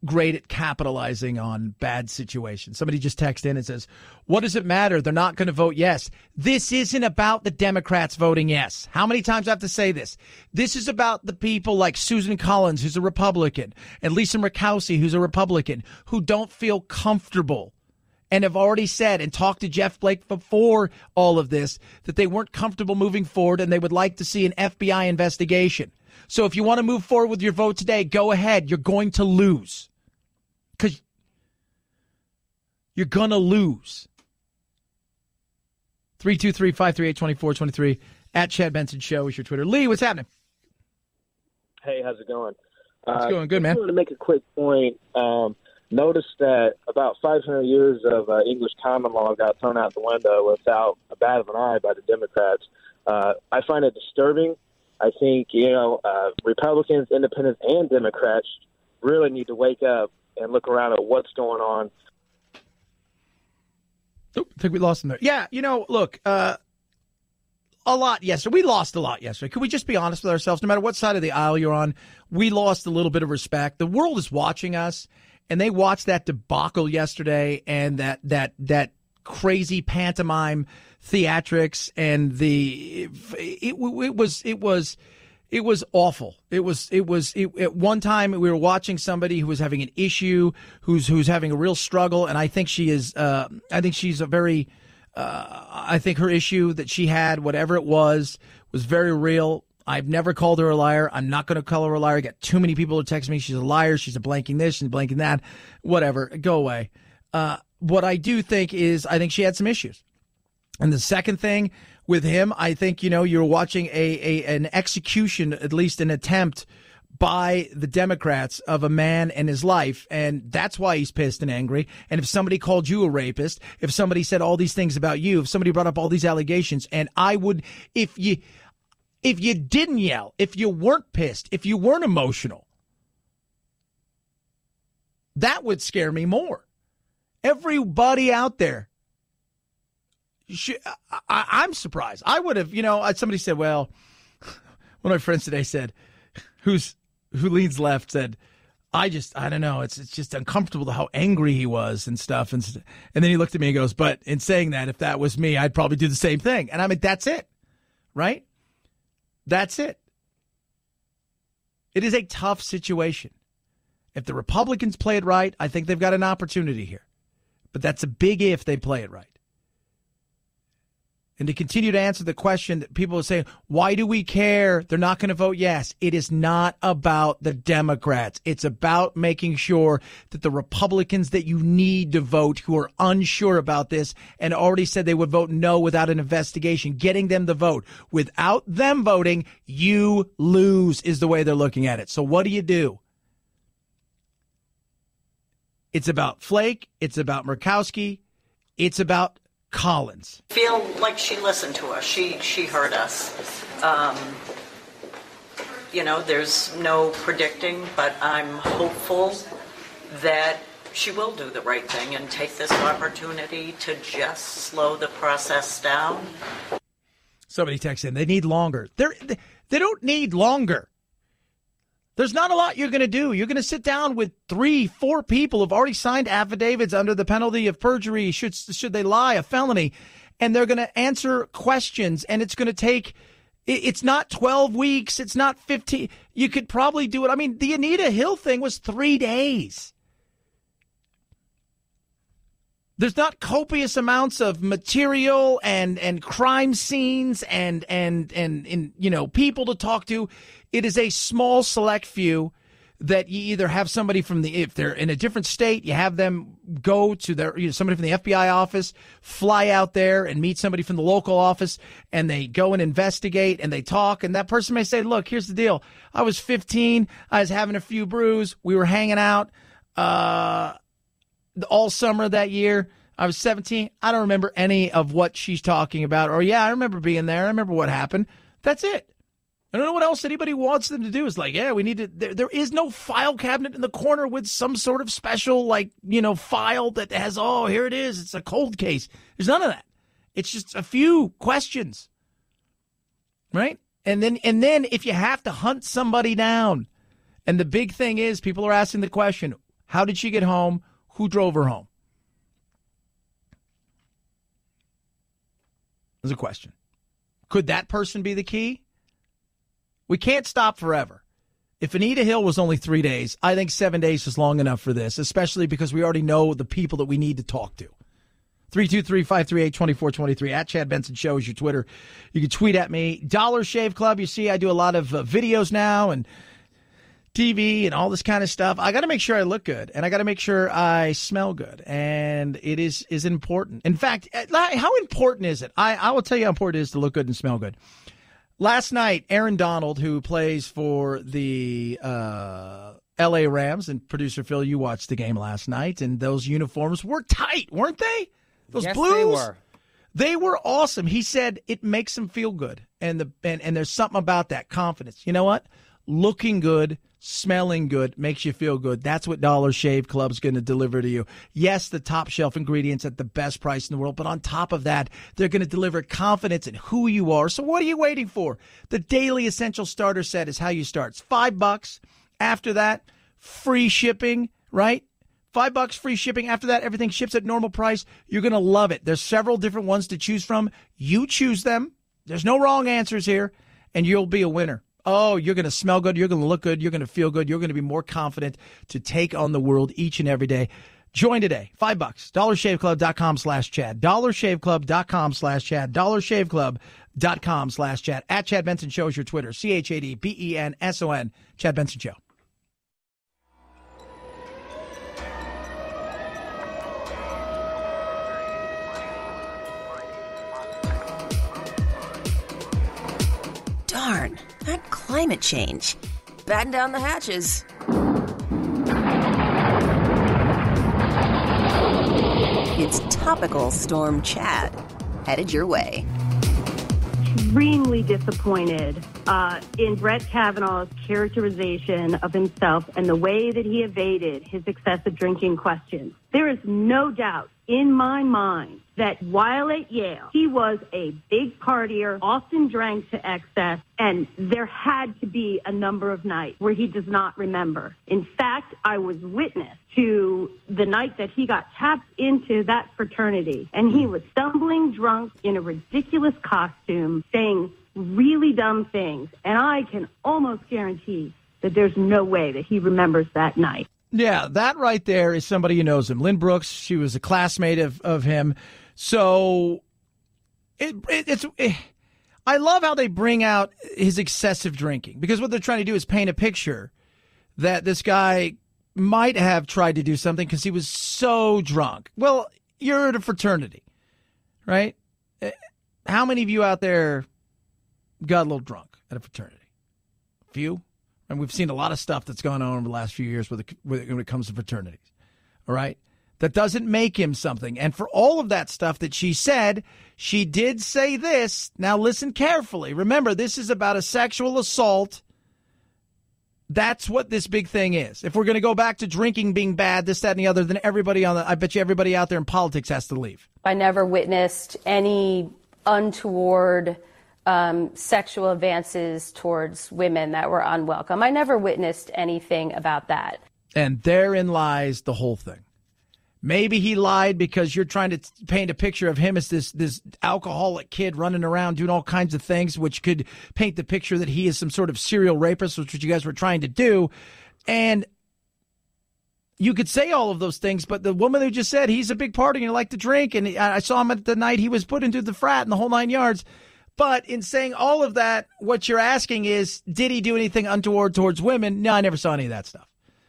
great at capitalizing on bad situations. Somebody just texted in and says, what does it matter? They're not going to vote yes. This isn't about the Democrats voting yes. How many times do I have to say this? This is about the people like Susan Collins, who's a Republican, and Lisa Murkowski, who's a Republican, who don't feel comfortable and have already said and talked to Jeff Flake before all of this that they weren't comfortable moving forward and they would like to see an FBI investigation. So if you want to move forward with your vote today, go ahead. You're going to lose. Because you're going to lose. 323-538-2423 at Chad Benson Show is your Twitter. Lee, what's happening? Hey, how's it going? It's going good, man. I wanted to make a quick point. Notice that about 500 years of English common law got thrown out the window without a bat of an eye by the Democrats. I find it disturbing. I think, Republicans, independents, and Democrats really need to wake up and look around at what's going on. Oh, I think we lost him there. Yeah, look, a lot yesterday. We lost a lot yesterday. Could we just be honest with ourselves? No matter what side of the aisle you're on, we lost a little bit of respect. The world is watching us, and they watched that debacle yesterday and that crazy pantomime theatrics, and it was awful. It was at one time we were watching somebody who was having an issue, who's having a real struggle, and I think she's a very I think her issue that she had, whatever it was very real. I've never called her a liar. I'm not going to call her a liar. I got too many people to text me. She's a liar. She's a blanking this. She's a blanking that. Whatever. Go away. What I do think is I think she had some issues. And the second thing with him, I think, you're watching an execution, at least an attempt by the Democrats of a man and his life. And that's why he's pissed and angry. And if somebody called you a rapist, if somebody said all these things about you, if somebody brought up all these allegations, and I would, if you didn't yell, if you weren't pissed, if you weren't emotional, that would scare me more. Everybody out there, I'm surprised. I would have, somebody said, well, one of my friends today said, who leans left, said, I don't know. It's just uncomfortable how angry he was and stuff. And then he looked at me and goes, but in saying that, if that was me, I'd probably do the same thing. And I'm like, that's it, right? That's it. It is a tough situation. If the Republicans play it right, I think they've got an opportunity here. But that's a big if they play it right. And to continue to answer the question that people are saying, why do we care? They're not going to vote yes. It is not about the Democrats. It's about making sure that the Republicans that you need to vote, who are unsure about this and already said they would vote no without an investigation, getting them to vote. Without them voting, you lose is the way they're looking at it. So what do? It's about Flake. It's about Murkowski. It's about Collins. Feel like she listened to us. She heard us. There's no predicting, but I'm hopeful that she will do the right thing and take this opportunity to just slow the process down. Somebody texted in, they need longer. They don't need longer. There's not a lot you're going to do. You're going to sit down with 3-4 people who've already signed affidavits under the penalty of perjury, should they lie, a felony, and they're going to answer questions, and it's going to take, it's not 12 weeks, it's not 15. You could probably do it. I mean, the Anita Hill thing was 3 days. There's not copious amounts of material and crime scenes and people to talk to. It is a small select few that you either have somebody if they're in a different state, you have them go to somebody from the FBI office, fly out there and meet somebody from the local office, and they go and investigate and they talk. And that person may say, look, here's the deal. I was 15. I was having a few brews. We were hanging out all summer that year. I was 17. I don't remember any of what she's talking about. Or, yeah, I remember being there. I remember what happened. That's it. I don't know what else anybody wants them to do. It's like, yeah, we need to. There is no file cabinet in the corner with some sort of special, file that has, oh, here it is. It's a cold case. There's none of that. It's just a few questions, right? And then if you have to hunt somebody down, and the big thing is people are asking the question, How did she get home? Who drove her home? There's a question. Could that person be the key? We can't stop forever. If Anita Hill was only 3 days, I think 7 days is long enough for this, especially because we already know the people that we need to talk to. 323-538-2423. At Chad Benson Show is your Twitter. You can tweet at me. Dollar Shave Club. You see, I do a lot of videos now and TV and all this kind of stuff. I got to make sure I look good, and I got to make sure I smell good, and it is important. In fact, how important is it? I will tell you how important it is to look good and smell good. Last night, Aaron Donald, who plays for the L.A. Rams, and producer Phil, you watched the game last night, and those uniforms were tight, weren't they? Those yes, blues, they were awesome. He said it makes him feel good, and there's something about that confidence. You know what? Looking good, smelling good makes you feel good. That's what Dollar Shave Club's going to deliver to you. Yes, the top shelf ingredients at the best price in the world, but on top of that, they're going to deliver confidence in who you are. So what are you waiting for? The Daily Essential Starter Set is how you start. It's $5. After that, free shipping, right? $5 free shipping. After that, everything ships at normal price. You're going to love it. There's several different ones to choose from. You choose them. There's no wrong answers here, and you'll be a winner. Oh, you're going to smell good. You're going to look good. You're going to feel good. You're going to be more confident to take on the world each and every day. Join today. $5. DollarShaveClub.com/Chad. DollarShaveClub.com/Chad. DollarShaveClub.com/Chad. At Chad Benson Show is your Twitter. ChadBenson. Chad Benson Show. Darn, that climate change. Batten down the hatches. It's Topical Storm Chad, headed your way. Extremely disappointed in Brett Kavanaugh's characterization of himself and the way that he evaded his excessive drinking questions. There is no doubt in my mind that while at Yale, he was a big partier, often drank to excess, and there had to be a number of nights where he does not remember. In fact, I was witness to the night that he got tapped into that fraternity, and he was stumbling drunk in a ridiculous costume, saying really dumb things, and I can almost guarantee that there's no way that he remembers that night. Yeah, that right there is somebody who knows him. Lynn Brooks, she was a classmate of him. So I love how they bring out his excessive drinking, because what they're trying to do is paint a picture that this guy might have tried to do something because he was so drunk. Well, you're at a fraternity, right? How many of you out there got a little drunk at a fraternity? A few? And we've seen a lot of stuff that's gone on over the last few years when it comes to fraternities. All right? That doesn't make him something. And for all of that stuff that she said, she did say this. Now listen carefully. Remember, this is about a sexual assault. That's what this big thing is. If we're going to go back to drinking being bad, this, that, and the other, then I bet you everybody out there in politics has to leave. I never witnessed any untoward sexual advances towards women that were unwelcome. I never witnessed anything about that. And therein lies the whole thing. Maybe he lied because you're trying to paint a picture of him as this alcoholic kid running around doing all kinds of things, which could paint the picture that he is some sort of serial rapist, which is what you guys were trying to do. And you could say all of those things, but the woman who just said he's a big party and he liked to drink, and I saw him at the night he was put into the frat and the whole 9 yards. But in saying all of that, what you're asking is, did he do anything untoward towards women? No, I never saw any of that stuff.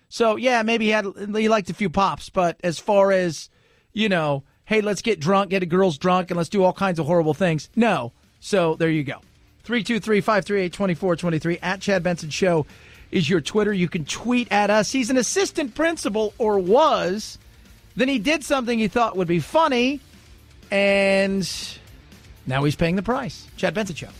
So, yeah, maybe he liked a few pops, but as far as, hey, let's get drunk, get the girls drunk, and let's do all kinds of horrible things, no. So there you go. 323-538-2423 at Chad Benson Show is your Twitter. You can tweet at us. He's an assistant principal, or was. Then he did something he thought would be funny, and now he's paying the price. Chad Benson Show.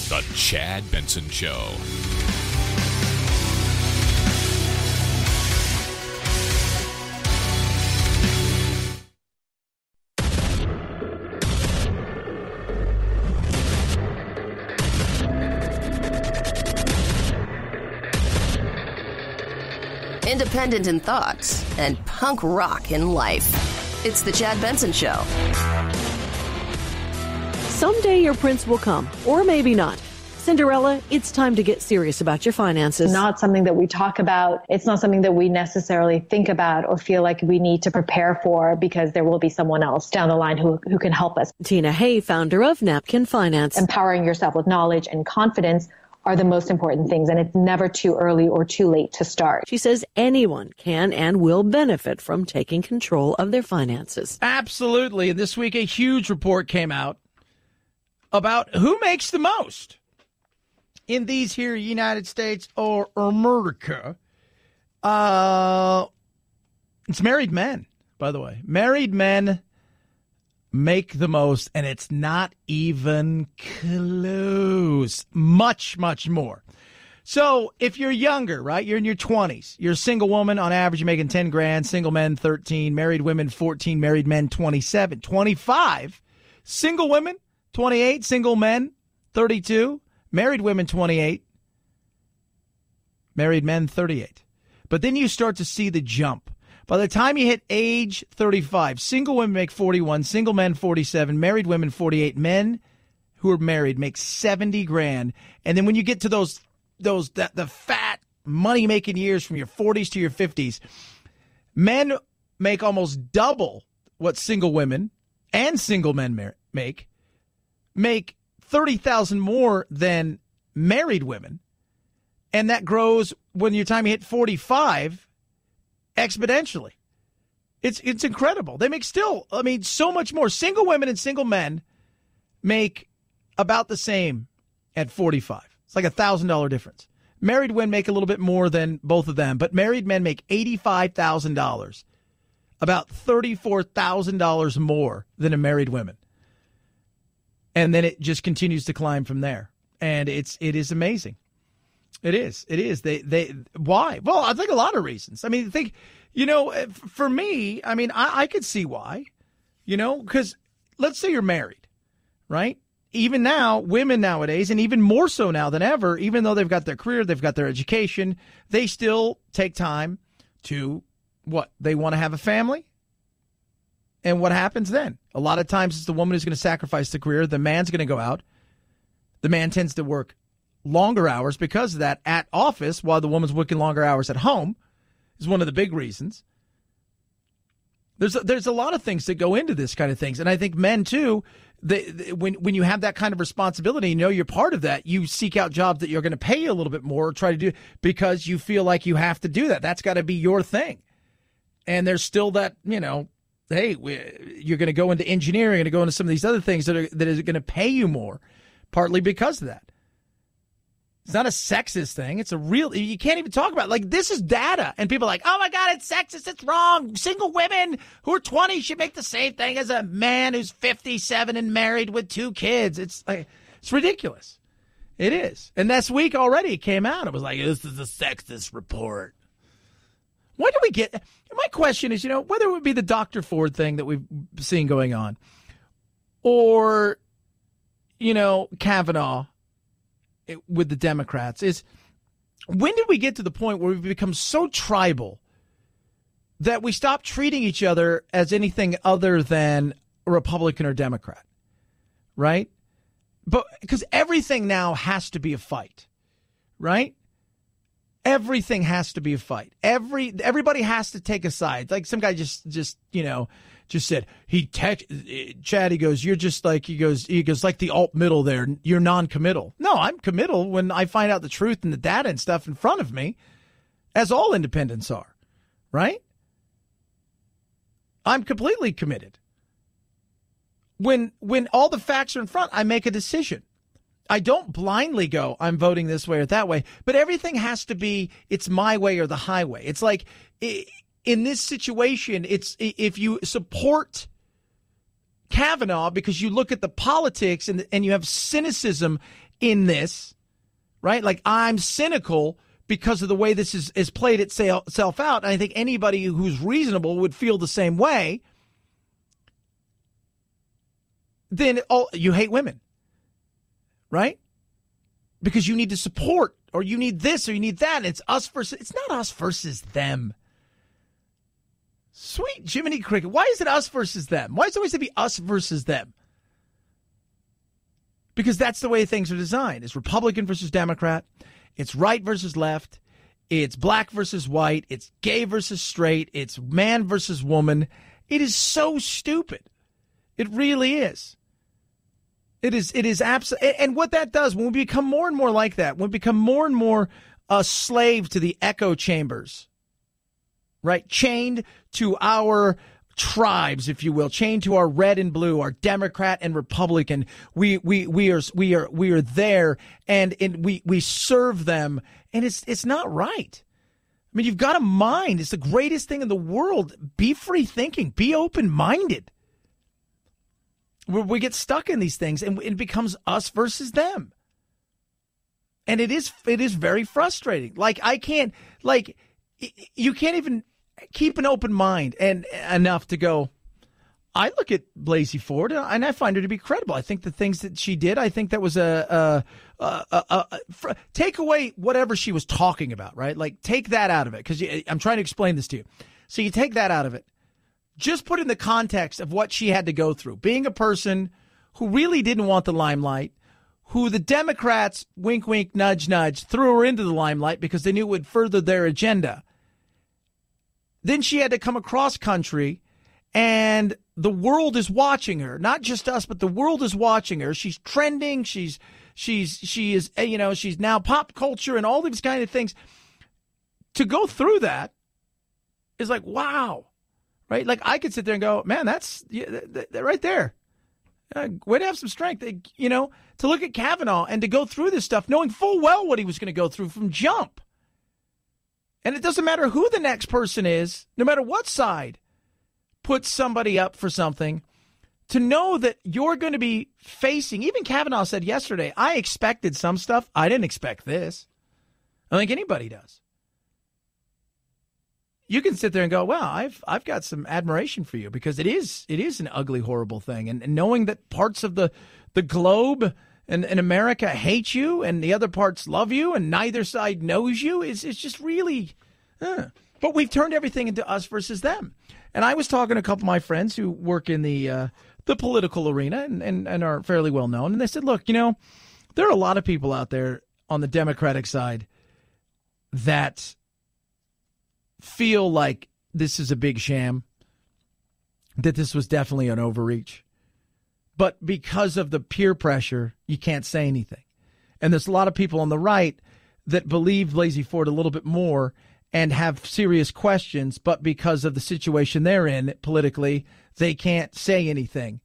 The Chad Benson Show. independent in thought, and punk rock in life. It's The Chad Benson Show. Someday your prince will come, or maybe not. Cinderella, it's time to get serious about your finances. Not something that we talk about. It's not something that we necessarily think about or feel like we need to prepare for because there will be someone else down the line who can help us. Tina Hay, founder of Napkin Finance. Empowering yourself with knowledge and confidence are the most important things, and it's never too early or too late to start. She says anyone can and will benefit from taking control of their finances. Absolutely. And this week, a huge report came out about who makes the most in these here United States or America. It's married men, by the way. Married men make the most, and it's not even close. Much, much more. So if you're younger, right, you're in your 20s, you're a single woman, on average, you're making 10 grand, single men 13, married women 14, married men 27, 25, single women 28, single men 32, married women 28, married men 38. But then you start to see the jump. By the time you hit age 35, single women make 41, single men 47, married women 48, men who are married make 70 grand. And then when you get to the fat money-making years from your 40s to your 50s, men make almost double what single women and single men make 30,000 more than married women. And that grows when your time you hit 45 exponentially. It's incredible. They make so much more. Single women and single men make about the same at 45. It's like $1,000 difference. Married women make a little bit more than both of them, but married men make $85,000, about $34,000 more than a married woman. And then it just continues to climb from there. And it is amazing. It is. They why? Well, I think a lot of reasons. I mean, for me, I mean, I could see why, because let's say you're married, right? Even now, women nowadays, and even more so now than ever, even though they've got their career, they've got their education, they still take time to what? They want to have a family. And what happens then? A lot of times it's the woman who's going to sacrifice the career. The man's going to go out. The man tends to work longer hours because of that at office while the woman's working longer hours at home is one of the big reasons. There's a lot of things that go into this kind of things. And I think men, too, when you have that kind of responsibility, you're part of that, you seek out jobs that you're going to pay you a little bit more or try to do because you feel like you have to do that. That's got to be your thing. And there's still that, hey, you're going to go into engineering, you're going to go into some of these other things that are going to pay you more, partly because of that. It's not a sexist thing. It's a real, you can't even talk about it. Like, this is data. And people are like, oh my God, it's sexist. It's wrong. Single women who are 20 should make the same thing as a man who's 57 and married with 2 kids. It's ridiculous. It is. And this week already it came out. It was like, this is a sexist report. When do we get, my question is, whether it would be the Dr. Ford thing that we've seen going on or, Kavanaugh with the Democrats, is when did we get to the point where we've become so tribal that we stop treating each other as anything other than a Republican or Democrat, right? But because everything now has to be a fight, right? Everything has to be a fight. Everybody has to take a side. Like some guy just said, Chad, he goes, you're just like, he goes like the alt middle there. You're non-committal. No, I'm committal when I find out the truth and the data and stuff in front of me, as all independents are, right? I'm completely committed. When all the facts are in front, I make a decision. I don't blindly go, I'm voting this way or that way, but everything has to be, it's my way or the highway. It's like, in this situation, it's if you support Kavanaugh because you look at the politics and you have cynicism in this, right? Like, I'm cynical because of the way this is played itself out. And I think anybody who's reasonable would feel the same way. Then you hate women, right? Because you need to support or you need this, or you need that. And it's not us versus them. Sweet Jiminy Cricket. Why is it us versus them? Why is it always to be us versus them? Because that's the way things are designed. It's Republican versus Democrat. It's right versus left. It's black versus white. It's gay versus straight. It's man versus woman. It is so stupid. It really is. It is absolutely. And what that does, when we become more and more like that, when we become more and more a slave to the echo chambers, right? Chained to our tribes, if you will, chained to our red and blue, our Democrat and Republican. We are there, and we serve them, and it's not right. I mean, you've got a mind. It's the greatest thing in the world. Be free thinking. Be open minded. We get stuck in these things, and it becomes us versus them, and it is very frustrating. You can't even keep an open mind and enough to go, I look at Blasey Ford and I find her to be credible. I think the things that she did, I think that was take away whatever she was talking about, right? Like, take that out of it, because I'm trying to explain this to you. So you take that out of it. Just put in the context of what she had to go through, being a person who really didn't want the limelight, who the Democrats, wink, wink, nudge, nudge, threw her into the limelight because they knew it would further their agenda. Then she had to come across country, and the world is watching her. Not just us, but the world is watching her. She's trending. She is, she's now pop culture and all these kind of things. To go through that is like, wow, right? Like, I could sit there and go, man, that's right there. Way to have some strength, to look at Kavanaugh and to go through this stuff, knowing full well what he was going to go through from jump. And it doesn't matter who the next person is, no matter what side puts somebody up for something, to know that you're going to be facing, even Kavanaugh said yesterday, I expected some stuff. I didn't expect this. I don't think anybody does. You can sit there and go, well, I've got some admiration for you, because it is an ugly, horrible thing. And knowing that parts of the globe and America hate you and the other parts love you and neither side knows you, it's just really, But we've turned everything into us versus them. And I was talking to a couple of my friends who work in the political arena and are fairly well known. And they said, look, there are a lot of people out there on the Democratic side that feel like this is a big sham, that this was definitely an overreach. But because of the peer pressure, you can't say anything. And there's a lot of people on the right that believe Blasey Ford a little bit more and have serious questions, but because of the situation they're in politically, they can't say anything.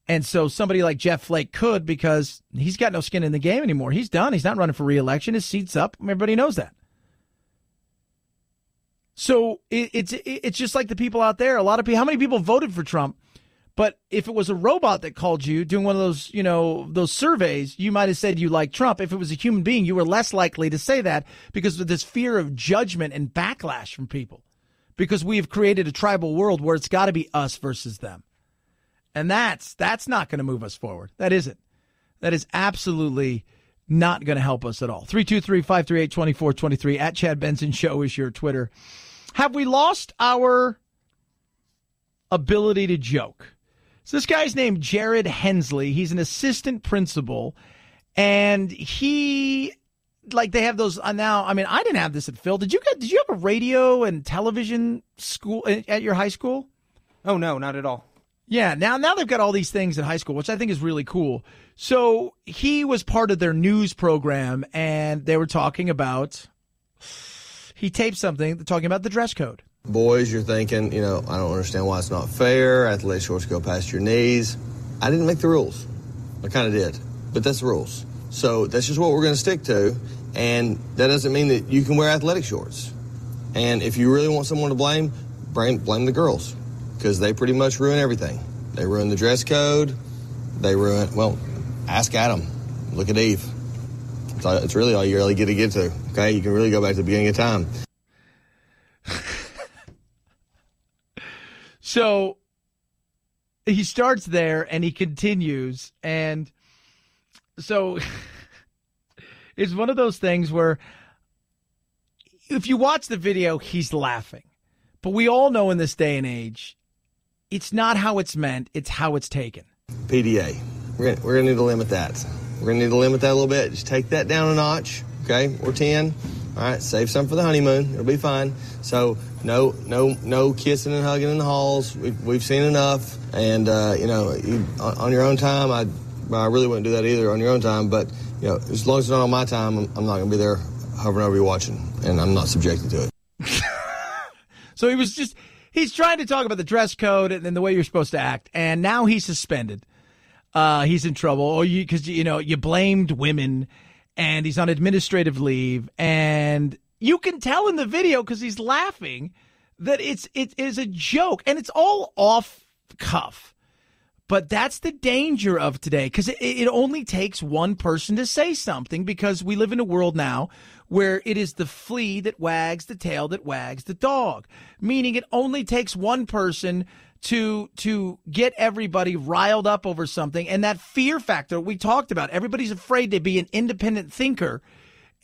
And so somebody like Jeff Flake could, because he's got no skin in the game anymore. He's done. He's not running for re-election. His seat's up. Everybody knows that. So it's just like the people out there. A lot of people. How many people voted for Trump? But if it was a robot that called you doing one of those, those surveys, you might have said you like Trump. If it was a human being, you were less likely to say that because of this fear of judgment and backlash from people. Because we have created a tribal world where it's got to be us versus them. And that's not going to move us forward. That isn't. That is absolutely not going to help us at all. 323-538-2423 at Chad Benson Show is your Twitter. Have we lost our ability to joke? So this guy's named Jared Hensley. He's an assistant principal, and they have those now. I mean, I didn't have this at Phil. Did you have a radio and television school at your high school? Oh, no, not at all. Yeah, now they've got all these things at high school, which I think is really cool. So he was part of their news program, and they were talking about, he taped something talking about the dress code. Boys, you're thinking, I don't understand why it's not fair. Athletic shorts go past your knees. I didn't make the rules. I kind of did, but that's the rules. So that's just what we're going to stick to, and that doesn't mean that you can wear athletic shorts. And if you really want someone to blame the girls, because they pretty much ruin everything. They ruin the dress code. Ask Adam. Look at Eve. It's really all you really get to, okay? You can really go back to the beginning of time. So he starts there and he continues. And so It's one of those things where if you watch the video, he's laughing. But we all know in this day and age, it's not how it's meant, it's how it's taken. PDA. We're going to need to limit that. We're going to need to limit that a little bit. Just take that down a notch, okay? Or 10. All right, save some for the honeymoon. It'll be fine. So no kissing and hugging in the halls. We've seen enough. And, on your own time, I really wouldn't do that either on your own time. But, as long as it's not on my time, I'm not going to be there hovering over you watching. And I'm not subjected to it. So he's trying to talk about the dress code and the way you're supposed to act. And now he's suspended. He's in trouble because you blamed women, and he's on administrative leave, and you can tell in the video because he's laughing that it is a joke, and it's all off cuff. But that's the danger of today, because it only takes one person to say something, because we live in a world now where it is the flea that wags the tail that wags the dog, meaning it only takes one person to get everybody riled up over something. And that fear factor we talked about, everybody's afraid to be an independent thinker.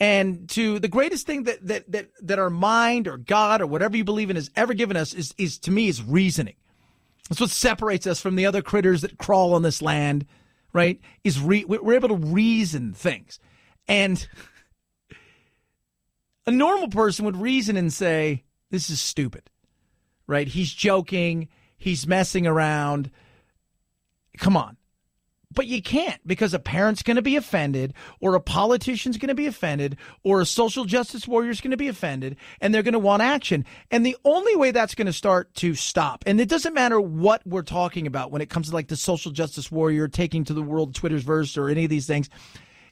And to the greatest thing that our mind or God or whatever you believe in has ever given us is to me, is reasoning. That's what separates us from the other critters that crawl on this land, right? We're able to reason things. And a normal person would reason and say, this is stupid, right? He's joking. He's messing around. Come on. But you can't, because a parent's going to be offended, or a politician's going to be offended, or a social justice warrior's going to be offended, and they're going to want action. And the only way that's going to start to stop, and it doesn't matter what we're talking about when it comes to like the social justice warrior taking to the world Twitter's verse or any of these things,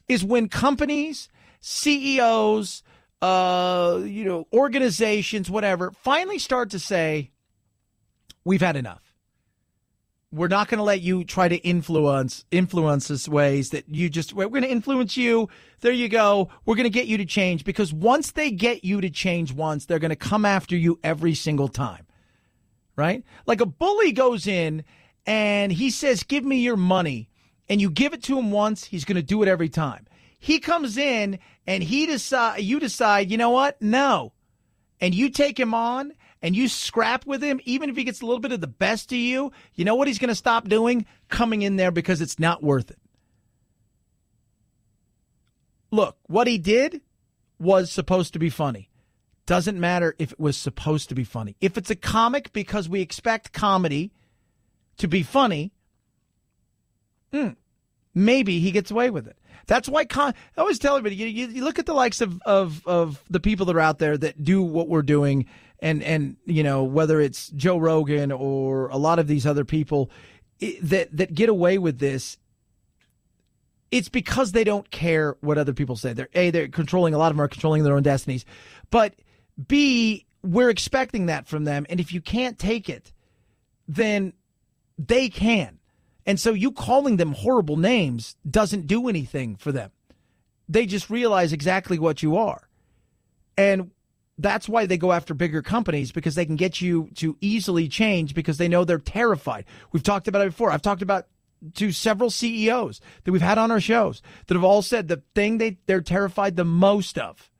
is when companies, CEOs, organizations, whatever, finally start to say, we've had enough. We're not going to let you try to influence us ways that we're going to influence you. There you go. We're going to get you to change, because once they get you to change once, they're going to come after you every single time, right? Like a bully goes in and he says, give me your money, and you give it to him once, he's going to do it every time. He comes in and you decide, you know what? No. And you take him on, and you scrap with him, even if he gets a little bit of the best of you, you know what he's going to stop doing? Coming in there, because it's not worth it. Look, what he did was supposed to be funny. Doesn't matter if it was supposed to be funny. If it's a comic because we expect comedy to be funny, maybe he gets away with it. That's why I always tell everybody, you look at the likes of the people that are out there that do what we're doing, and whether it's Joe Rogan or a lot of these other people that get away with this, it's because they don't care what other people say. They're controlling, a lot of them are controlling their own destinies. But B, we're expecting that from them. And if you can't take it, then they can. And so you calling them horrible names doesn't do anything for them. They just realize exactly what you are. And that's why they go after bigger companies, because they can get you to easily change, because they know they're terrified. We've talked about it before. I've talked about to several CEOs that we've had on our shows that have all said the thing they're terrified the most of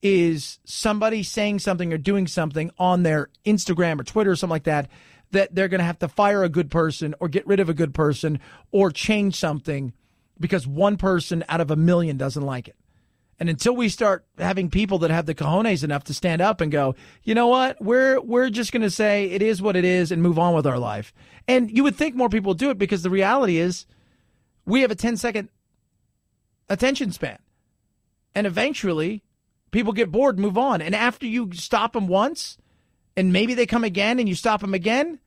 is somebody saying something or doing something on their Instagram or Twitter or something like that they're going to have to fire a good person or get rid of a good person or change something because one person out of a million doesn't like it. And until we start having people that have the cojones enough to stand up and go, you know what, we're just going to say it is what it is and move on with our life. And you would think more people would do it, because the reality is we have a 10-second attention span. And eventually people get bored and move on. And after you stop them once and maybe they come again and you stop them again,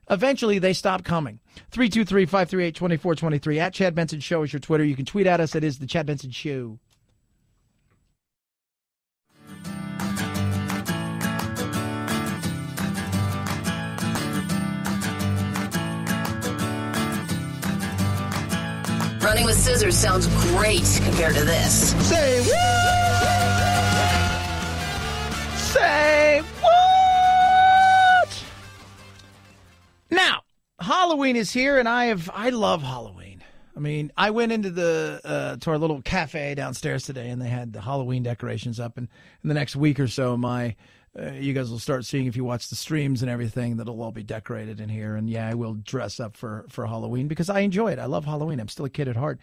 eventually they stop coming. 323-538-2423. At Chad Benson Show is your Twitter. You can tweet at us. It is the Chad Benson Show. Running with scissors sounds great compared to this. Say what? Say what? Now, Halloween is here, and I love Halloween. I mean, I went into to our little cafe downstairs today, and they had the Halloween decorations up. And in the next week or so, you guys will start seeing, if you watch the streams and everything, that'll all be decorated in here. And yeah, I will dress up for Halloween because I enjoy it. I love Halloween. I'm still a kid at heart.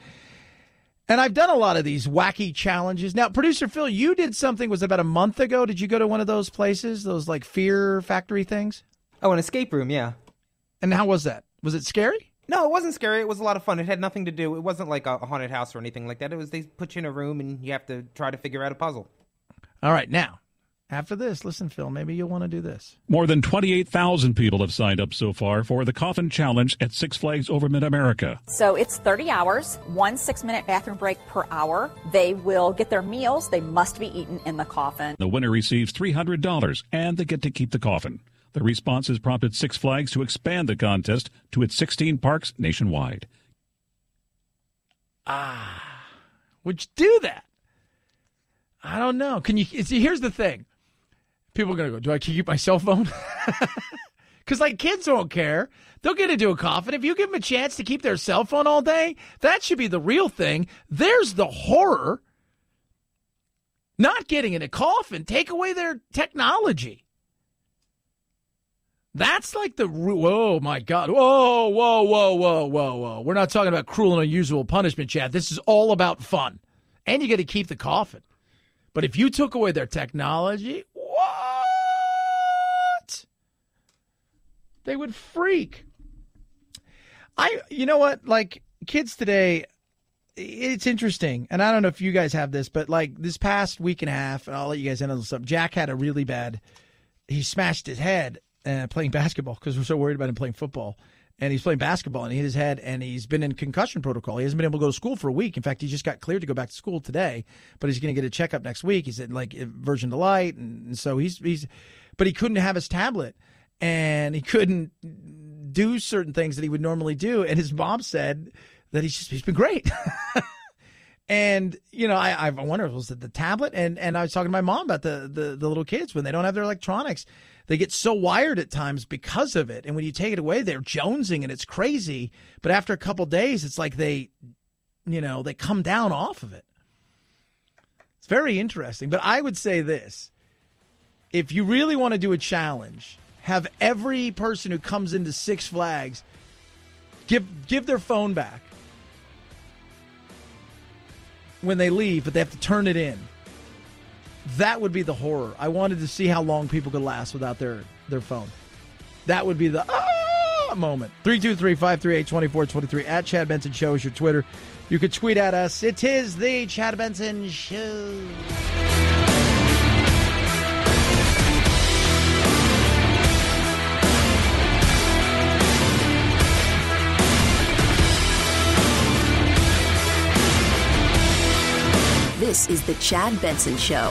And I've done a lot of these wacky challenges. Now, Producer Phil, you did something, was about a month ago. Did you go to one of those places, those like Fear Factory things? Oh, an escape room, yeah. And how was that? Was it scary? No, it wasn't scary. It was a lot of fun. It had nothing to do. It wasn't like a haunted house or anything like that. It was they put you in a room and you have to try to figure out a puzzle. All right, now, after this, listen, Phil, maybe you'll want to do this. More than 28,000 people have signed up so far for the Coffin Challenge at Six Flags over Mid-America. So it's 30 hours, 1 6-minute bathroom break per hour. They will get their meals. They must be eaten in the coffin. The winner receives $300, and they get to keep the coffin. The response has prompted Six Flags to expand the contest to its 16 parks nationwide. Would you do that? I don't know. Can you see? Here's the thing. People are going to go, do I keep my cell phone? Because, like, kids don't care. They'll get into a coffin. If you give them a chance to keep their cell phone all day, that should be the real thing. There's the horror. Not getting in a coffin. Take away their technology. That's like oh, my God. Whoa. We're not talking about cruel and unusual punishment, Chad. This is all about fun. And you got to keep the coffin. But if you took away their technology, what? They would freak. You know what? Like, kids today, it's interesting. And I don't know if you guys have this, but like this past week and a half, and I'll let you guys handle this up. Jack had a really bad, he smashed his head playing basketball because we're so worried about him playing football. And he's playing basketball, and he hit his head, and he's been in concussion protocol. He hasn't been able to go to school for a week. In fact, he just got cleared to go back to school today, but he's going to get a checkup next week. He's in, like, version to light, and so but he couldn't have his tablet, and he couldn't do certain things that he would normally do, and his mom said that he's been great. And, you know, I wonder, was it the tablet? And I was talking to my mom about the little kids when they don't have their electronics. They get so wired at times because of it. And when you take it away, they're jonesing and it's crazy. But after a couple days, it's like they come down off of it. It's very interesting. But I would say this. If you really want to do a challenge, have every person who comes into Six Flags give their phone back when they leave, but they have to turn it in. That would be the horror. I wanted to see how long people could last without their phone. That would be the moment. 323-538-2423. At Chad Benson Show is your Twitter. You could tweet at us. It is the Chad Benson Show. This is the Chad Benson Show.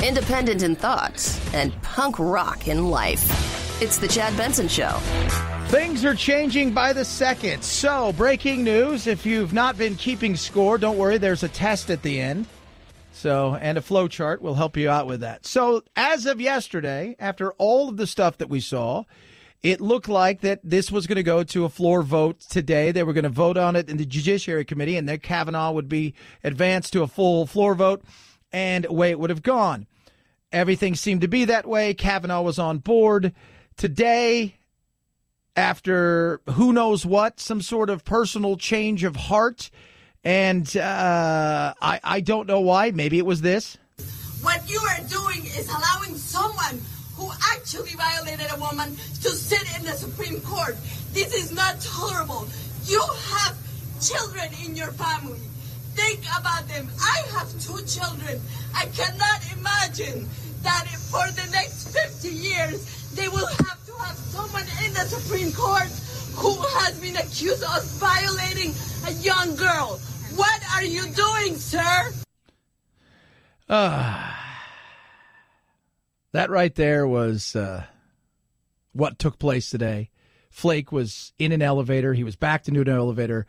Independent in thoughts and punk rock in life. It's the Chad Benson Show. Things are changing by the second. So, breaking news. If you've not been keeping score, don't worry. There's a test at the end. And a flow chart will help you out with that. So, as of yesterday, after all of the stuff that we saw, it looked like that this was going to go to a floor vote today. They were going to vote on it in the Judiciary Committee, and then Kavanaugh would be advanced to a full floor vote, and away it would have gone. Everything seemed to be that way. Kavanaugh was on board. Today, after who knows what, some sort of personal change of heart, and I don't know why. Maybe it was this. What you are doing is allowing someone who actually violated a woman to sit in the Supreme Court. This is not tolerable. You have children in your family. Think about them. I have 2 children. I cannot imagine that for the next 50 years, they will have to have someone in the Supreme Court who has been accused of violating a young girl. What are you doing, sir? That right there was what took place today. Flake was in an elevator. He was backed into an elevator.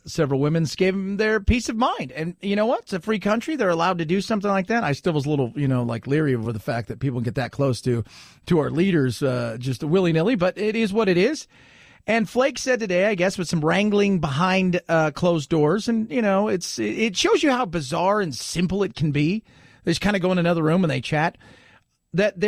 Several women gave him their peace of mind. And you know what? It's a free country. They're allowed to do something like that. I still was a little, leery over the fact that people get that close to our leaders just willy-nilly, but it is what it is. And Flake said today, I guess, with some wrangling behind closed doors, and, it shows you how bizarre and simple it can be. They just kind of go in another room and they chat, that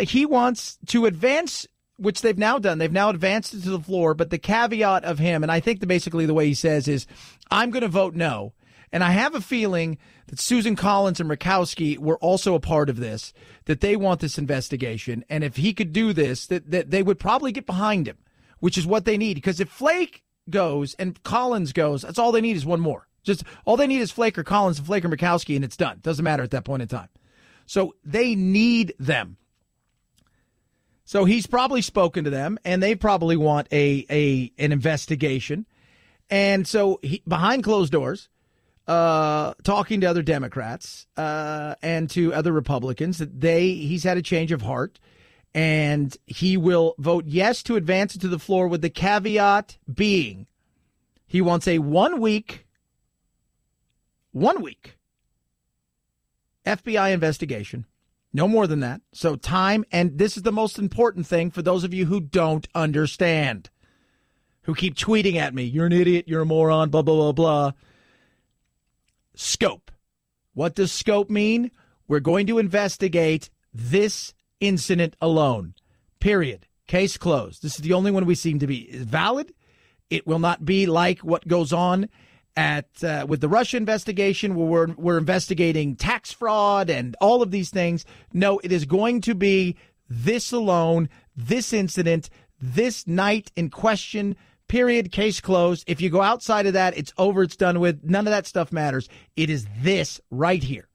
he wants to advance, which they've now done. They've now advanced it to the floor, but the caveat of him, and I think basically the way he says is, I'm going to vote no. And I have a feeling that Susan Collins and Murkowski were also a part of this, that they want this investigation. And if he could do this, that they would probably get behind him, which is what they need. Because if Flake goes and Collins goes, that's all they need is one more. Just all they need is Flake or Collins and Flake or Murkowski, and it's done. Doesn't matter at that point in time. So they need them. So he's probably spoken to them, and they probably want an investigation. And so behind closed doors, talking to other Democrats and to other Republicans, that he's had a change of heart. And he will vote yes to advance it to the floor, with the caveat being he wants a 1 week FBI investigation. No more than that. So time, and this is the most important thing for those of you who don't understand, who keep tweeting at me, you're an idiot, you're a moron, blah, blah, blah, blah. Scope. What does scope mean? We're going to investigate this incident alone. Period. Case closed. This is the only one we seem to be valid. It will not be like what goes on with the Russia investigation, where we're investigating tax fraud and all of these things. No, it is going to be this alone, this incident, this night in question. Period. Case closed. If you go outside of that, it's over. It's done with. None of that stuff matters. It is this right here.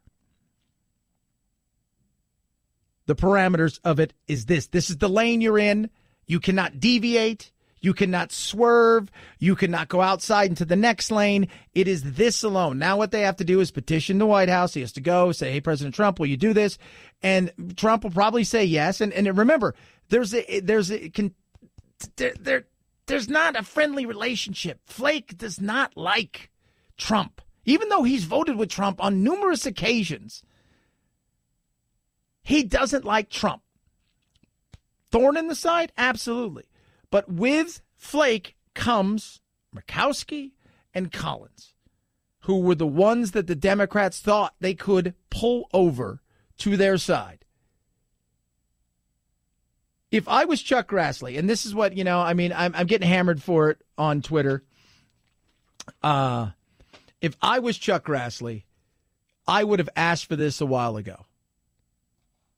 The parameters of it is this. This is the lane you're in. You cannot deviate. You cannot swerve. You cannot go outside into the next lane. It is this alone. Now what they have to do is petition the White House. He has to go say, hey, President Trump, will you do this? And Trump will probably say yes. And remember, there's not a friendly relationship. Flake does not like Trump, even though he's voted with Trump on numerous occasions. He doesn't like Trump. Thorn in the side? Absolutely. But with Flake comes Murkowski and Collins, who were the ones that the Democrats thought they could pull over to their side. If I was Chuck Grassley, and this is what, I'm getting hammered for it on Twitter. If I was Chuck Grassley, I would have asked for this a while ago.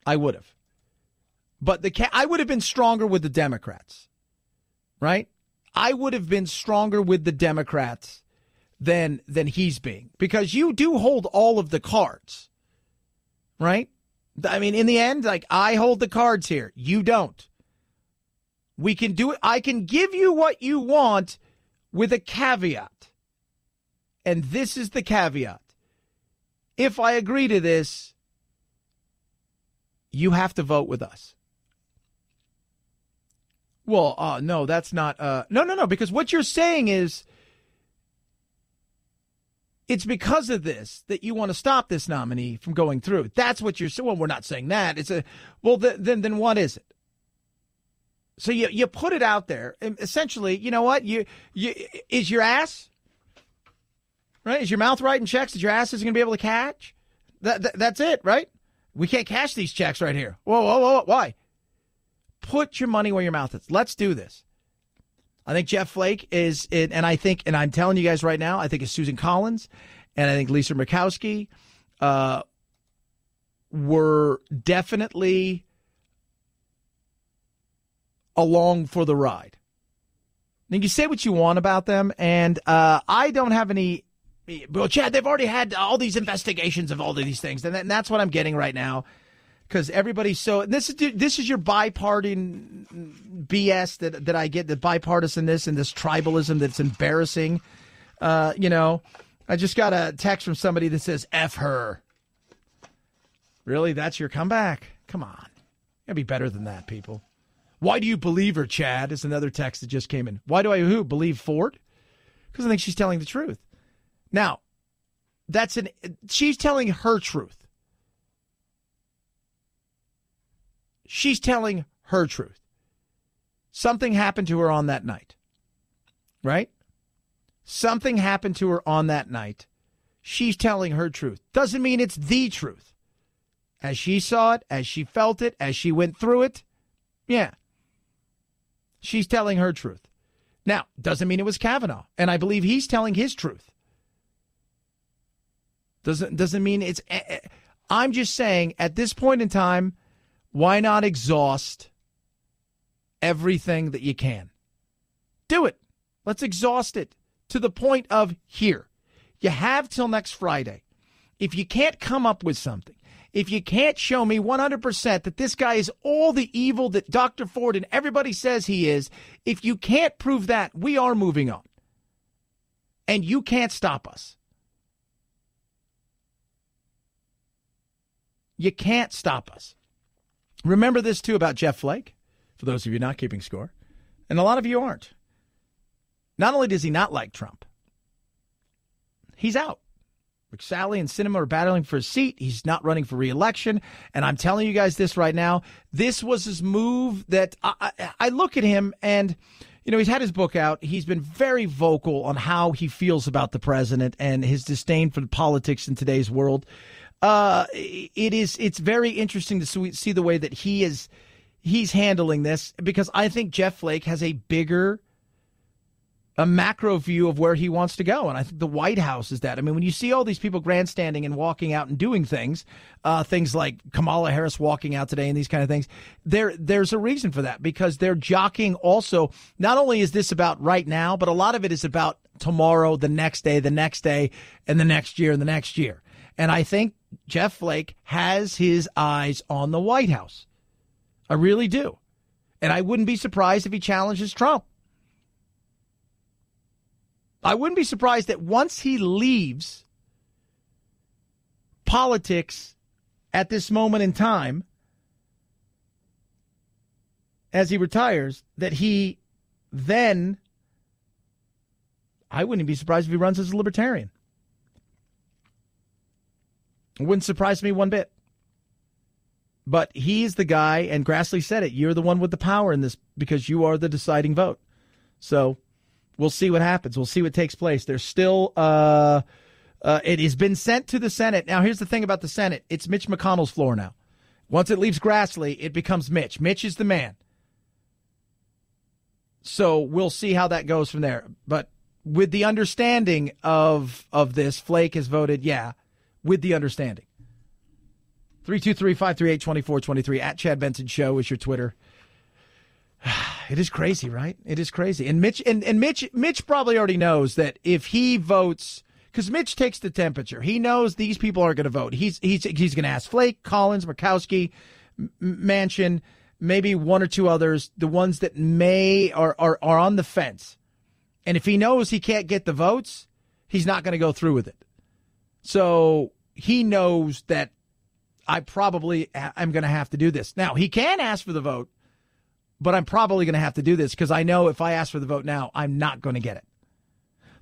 I would have. But I would have been stronger with the Democrats, right? I would have been stronger with the Democrats than he's being, because you do hold all of the cards, right? I mean, in the end, I hold the cards here. You don't. We can do it. I can give you what you want with a caveat. And this is the caveat. If I agree to this, you have to vote with us. Well, no, that's not. No, because what you're saying is it's because of this that you want to stop this nominee from going through. That's what you're saying. Well, we're not saying that. Then what is it? So you put it out there. And essentially, you know what? You is your ass right? Is your mouth writing checks that your ass isn't going to be able to catch? That's it, right? We can't cash these checks right here. Whoa, why? Put your money where your mouth is. Let's do this. I think Jeff Flake is, and I'm telling you guys right now, I think it's Susan Collins, and I think Lisa Murkowski were definitely along for the ride. Now, you say what you want about them, and I don't have any. Well, Chad, they've already had all these investigations of all of these things, and that's what I'm getting right now, because everybody's so. This is your bipartisan BS that I get, the bipartisanness and this tribalism that's embarrassing. I just got a text from somebody that says "F her." Really? That's your comeback? Come on. You gotta be better than that, people. Why do you believe her, Chad? Is another text that just came in. Why do I believe Ford? Because I think she's telling the truth. Now, she's telling her truth. She's telling her truth. Something happened to her on that night. Right? Something happened to her on that night. She's telling her truth. Doesn't mean it's the truth. As she saw it, as she felt it, as she went through it, yeah. She's telling her truth. Now, doesn't mean it was Kavanaugh. And I believe he's telling his truth. Doesn't mean it's... I'm just saying, at this point in time, why not exhaust everything that you can? Do it. Let's exhaust it to the point of here. You have till next Friday. If you can't come up with something, if you can't show me 100% that this guy is all the evil that Dr. Ford and everybody says he is, if you can't prove that, we are moving on. And you can't stop us. You can't stop us. Remember this, too, about Jeff Flake, for those of you not keeping score. And a lot of you aren't. Not only does he not like Trump, he's out. McSally and Sinema are battling for a seat. He's not running for re-election. And I'm telling you guys this right now. This was his move that I look at him and, you know, he's had his book out. He's been very vocal on how he feels about the president and his disdain for the politics in today's world. It's very interesting to see the way that he's handling this, because I think Jeff Flake has a macro view of where he wants to go. And I think the White House is that. I mean, when you see all these people grandstanding and walking out and doing things like Kamala Harris walking out today and these kind of things, there's a reason for that, because they're jockeying also. Not only is this about right now, but a lot of it is about tomorrow, the next day, and the next year and the next year. And I think Jeff Flake has his eyes on the White House. I really do. And I wouldn't be surprised if he challenges Trump. I wouldn't be surprised that once he leaves politics at this moment in time, as he retires, that he then, I wouldn't be surprised if he runs as a libertarian. It wouldn't surprise me one bit. But he's the guy, and Grassley said it, you're the one with the power in this because you are the deciding vote. So we'll see what happens. We'll see what takes place. There's still, it has been sent to the Senate. Now, here's the thing about the Senate. It's Mitch McConnell's floor now. Once it leaves Grassley, it becomes Mitch. Mitch is the man. So we'll see how that goes from there. But with the understanding of this, Flake has voted, yeah, with the understanding. 323-538-2423 at Chad Benson Show is your Twitter. It is crazy, right? It is crazy. And Mitch probably already knows that if he votes, because Mitch takes the temperature. He knows these people aren't going to vote. He's going to ask Flake, Collins, Murkowski, Manchin, maybe one or two others, the ones that are on the fence. And if he knows he can't get the votes, he's not going to go through with it. So he knows that I probably am going to have to do this. Now, he can ask for the vote, but I'm probably going to have to do this because I know if I ask for the vote now, I'm not going to get it.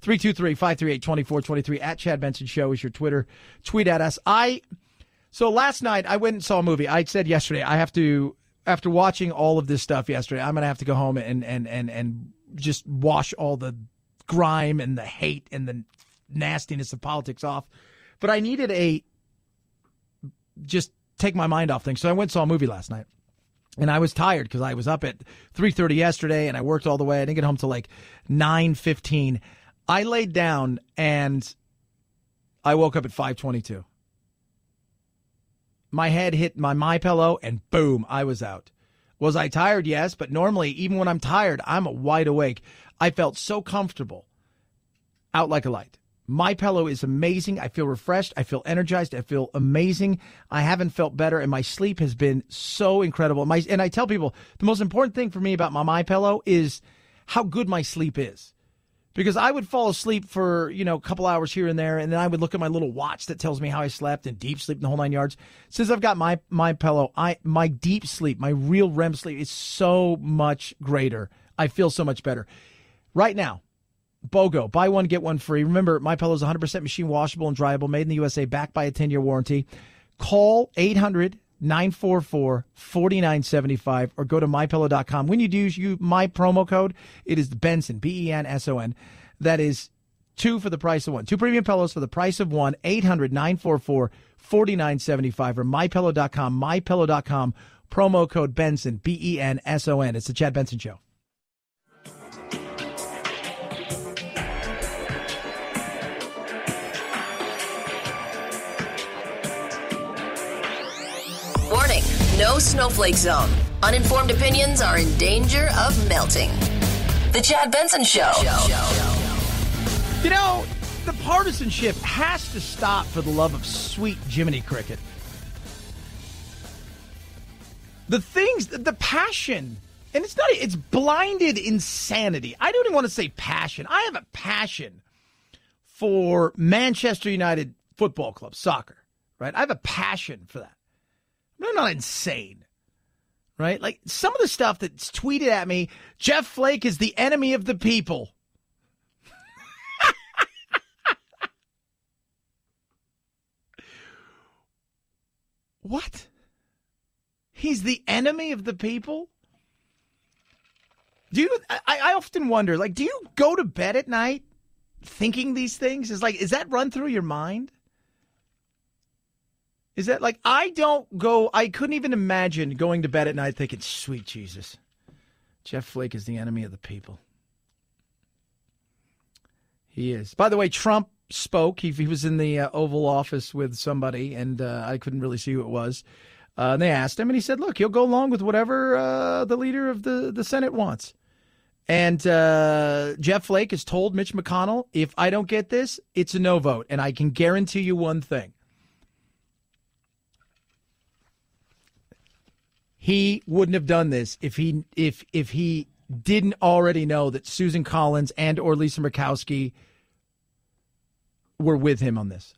323-538-2423 at Chad Benson Show is your Twitter. Tweet at us. So last night I went and saw a movie. I said yesterday I have to, after watching all of this stuff yesterday, I'm going to have to go home and just wash all the grime and the hate and the nastiness of politics off. But I needed just take my mind off things. So I went and saw a movie last night. And I was tired because I was up at 3:30 yesterday and I worked all the way. I didn't get home till like 9:15. I laid down and I woke up at 5:22. My head hit my MyPillow and boom, I was out. Was I tired? Yes, but normally, even when I'm tired, I'm wide awake. I felt so comfortable, out like a light. MyPillow is amazing. I feel refreshed. I feel energized. I feel amazing. I haven't felt better, and my sleep has been so incredible. And I tell people the most important thing for me about my MyPillow is how good my sleep is. Because I would fall asleep for, a couple hours here and there, and then I would look at my little watch that tells me how I slept and deep sleep in the whole 9 yards. Since I've got my pillow, my deep sleep, my real REM sleep is so much greater. I feel so much better. Right now, BOGO, buy one, get one free. Remember, My Pillow is 100% machine washable and dryable, made in the USA, backed by a 10-year warranty. Call 800-944-4975 or go to mypillow.com. When you do use my promo code, it is Benson, Benson. That is 2 for the price of 1. 2 premium pillows for the price of 1. 800-944-4975 or mypillow.com. Mypillow.com, promo code Benson, Benson. It's the Chad Benson Show. Warning, no snowflake zone. Uninformed opinions are in danger of melting. The Chad Benson Show. The partisanship has to stop for the love of sweet Jiminy Cricket. The things, the passion, and it's blinded insanity. I don't even want to say passion. I have a passion for Manchester United Football Club, soccer, right? I have a passion for that. I'm not insane, right? Like some of the stuff that's tweeted at me, Jeff Flake is the enemy of the people. What? He's the enemy of the people? I often wonder, do you go to bed at night thinking these things? Is that run through your mind? Is that I couldn't even imagine going to bed at night thinking, sweet Jesus, Jeff Flake is the enemy of the people. He is. By the way, Trump spoke. He was in the Oval Office with somebody, and I couldn't really see who it was. And they asked him, and he said, look, he'll go along with whatever the leader of the Senate wants. And Jeff Flake has told Mitch McConnell, if I don't get this, it's a no vote. And I can guarantee you one thing. He wouldn't have done this if he didn't already know that Susan Collins and or Lisa Murkowski were with him on this.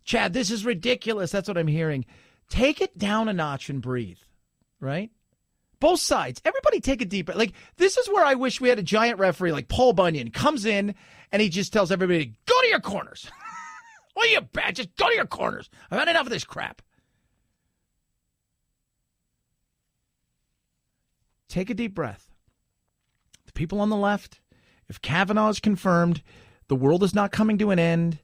Chad, this is ridiculous. That's what I'm hearing. Take it down a notch and breathe, right? Both sides. Everybody take a deep breath. This is where I wish we had a giant referee like Paul Bunyan comes in and he just tells everybody, go to your corners. Well, you bad. Just go to your corners. I've had enough of this crap. Take a deep breath. The people on the left, if Kavanaugh is confirmed, the world is not coming to an end.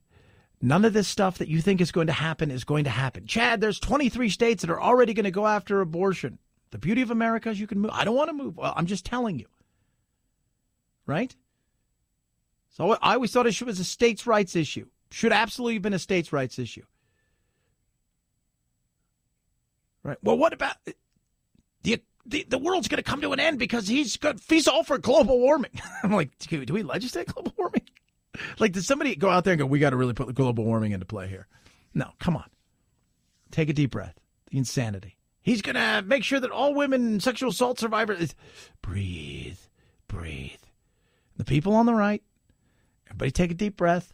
None of this stuff that you think is going to happen is going to happen. Chad, there's 23 states that are already going to go after abortion. The beauty of America is you can move. I don't want to move. Well, I'm just telling you. Right? So I always thought it was a states' rights issue. Should absolutely have been a states' rights issue. Right. Well, what about the world's going to come to an end because he's all for global warming? I'm like, do we legislate global warming? Did somebody go out there and go, we got to really put the global warming into play here? No, come on. Take a deep breath. The insanity. He's going to make sure that all women sexual assault survivors breathe. The people on the right, everybody take a deep breath.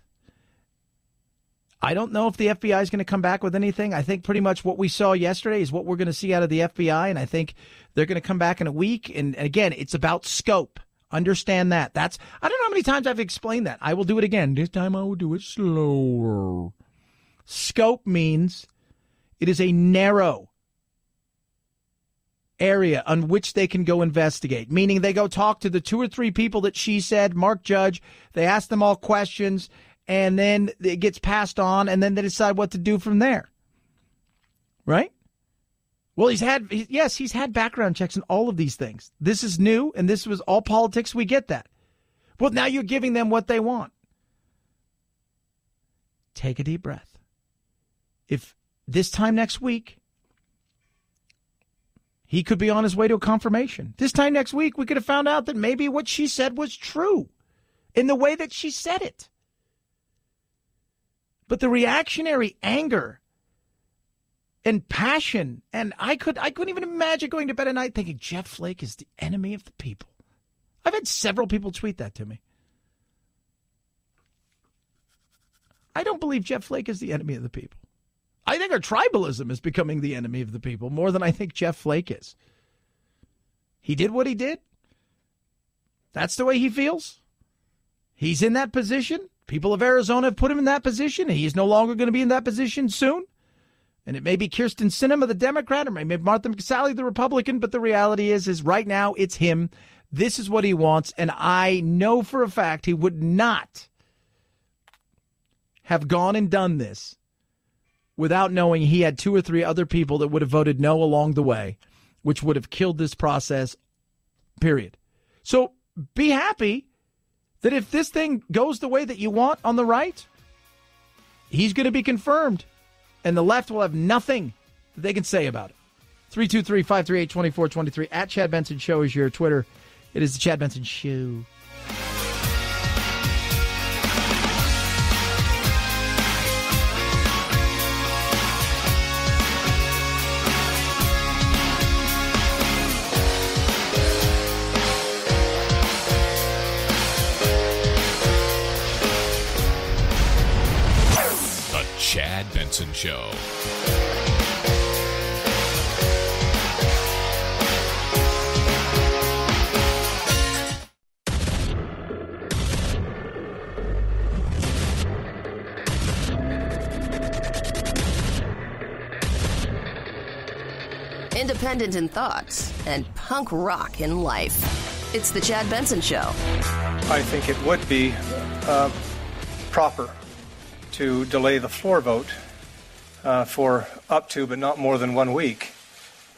I don't know if the FBI is going to come back with anything. I think pretty much what we saw yesterday is what we're going to see out of the FBI, and I think they're going to come back in a week. And again, it's about scope. Understand that. I don't know how many times I've explained that. I will do it again. This time I will do it slower. Scope means it is a narrow area on which they can go investigate, meaning they go talk to the 2 or 3 people that she said, Mark Judge, they ask them all questions, and then it gets passed on, and then they decide what to do from there. Right? Well, he's had background checks and all of these things. This is new, and this was all politics. We get that. Well, now you're giving them what they want. Take a deep breath. If this time next week, he could be on his way to a confirmation. This time next week, we could have found out that maybe what she said was true in the way that she said it. But the reactionary anger and passion, and I couldn't even imagine going to bed at night thinking Jeff Flake is the enemy of the people. I've had several people tweet that to me. I don't believe Jeff Flake is the enemy of the people. I think our tribalism is becoming the enemy of the people more than I think Jeff Flake is. He did what he did. That's the way he feels. He's in that position. People of Arizona have put him in that position. He is no longer going to be in that position soon. And it may be Kirsten Sinema, the Democrat, or maybe Martha McSally, the Republican. But the reality is right now it's him. This is what he wants. And I know for a fact he would not have gone and done this without knowing he had 2 or 3 other people that would have voted no along the way, which would have killed this process, period. So be happy that if this thing goes the way that you want on the right, he's going to be confirmed, and the left will have nothing that they can say about it. 323-538-2423. At Chad Benson Show is your Twitter. It is the Chad Benson Show. Chad Benson Show. Independent in thoughts and punk rock in life. It's the Chad Benson Show. I think it would be proper to delay the floor vote for up to but not more than 1 week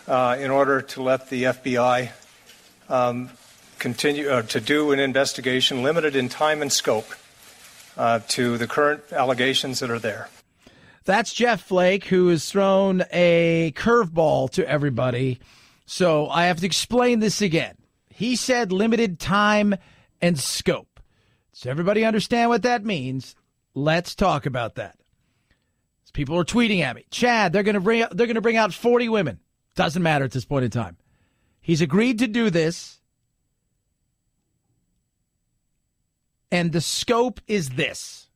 in order to let the FBI continue to do an investigation limited in time and scope to the current allegations that are there. That's Jeff Flake, who has thrown a curveball to everybody. So I have to explain this again. He said limited time and scope. Does everybody understand what that means? Let's talk about that. People are tweeting at me. Chad, they're going to bring out 40 women. Doesn't matter at this point in time. He's agreed to do this. And the scope is this.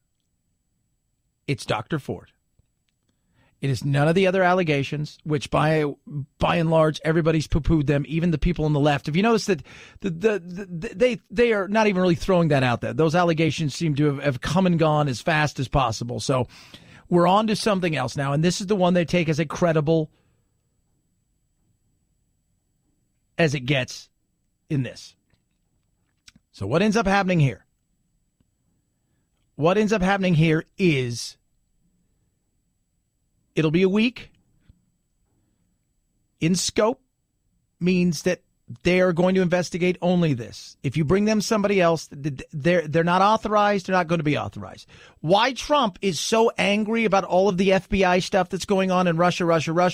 It's Dr. Ford. It is none of the other allegations, which by and large, everybody's poo-pooed them, even the people on the left. Have you noticed that they are not even really throwing that out there? Those allegations seem to have come and gone as fast as possible. So we're on to something else now, and this is the one they take as a credible as it gets in this. So what ends up happening here? What ends up happening here is it'll be a week. In scope means that they are going to investigate only this. If you bring them somebody else, they're not authorized. They're not going to be authorized. Why Trump is so angry about all of the FBI stuff that's going on in Russia,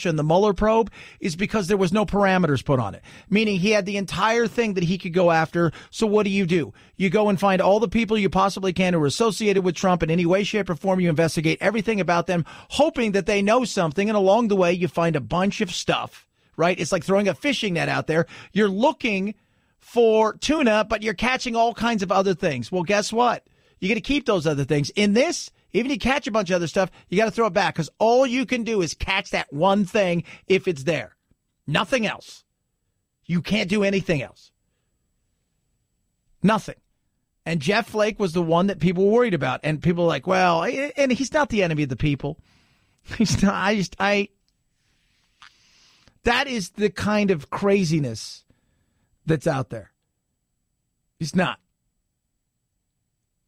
and the Mueller probe is because there was no parameters put on it. Meaning he had the entire thing that he could go after. So what do? You go and find all the people you possibly can who are associated with Trump in any way, shape, or form. You investigate everything about them, hoping that they know something. And along the way, you find a bunch of stuff. Right? It's like throwing a fishing net out there. You're looking for tuna, but you're catching all kinds of other things. Well, guess what? You got to keep those other things. In this, even if you catch a bunch of other stuff, you got to throw it back because all you can do is catch that one thing if it's there. Nothing else. You can't do anything else. Nothing. And Jeff Flake was the one that people were worried about. And people were like, well, and he's not the enemy of the people. He's not. That is the kind of craziness that's out there. He's not.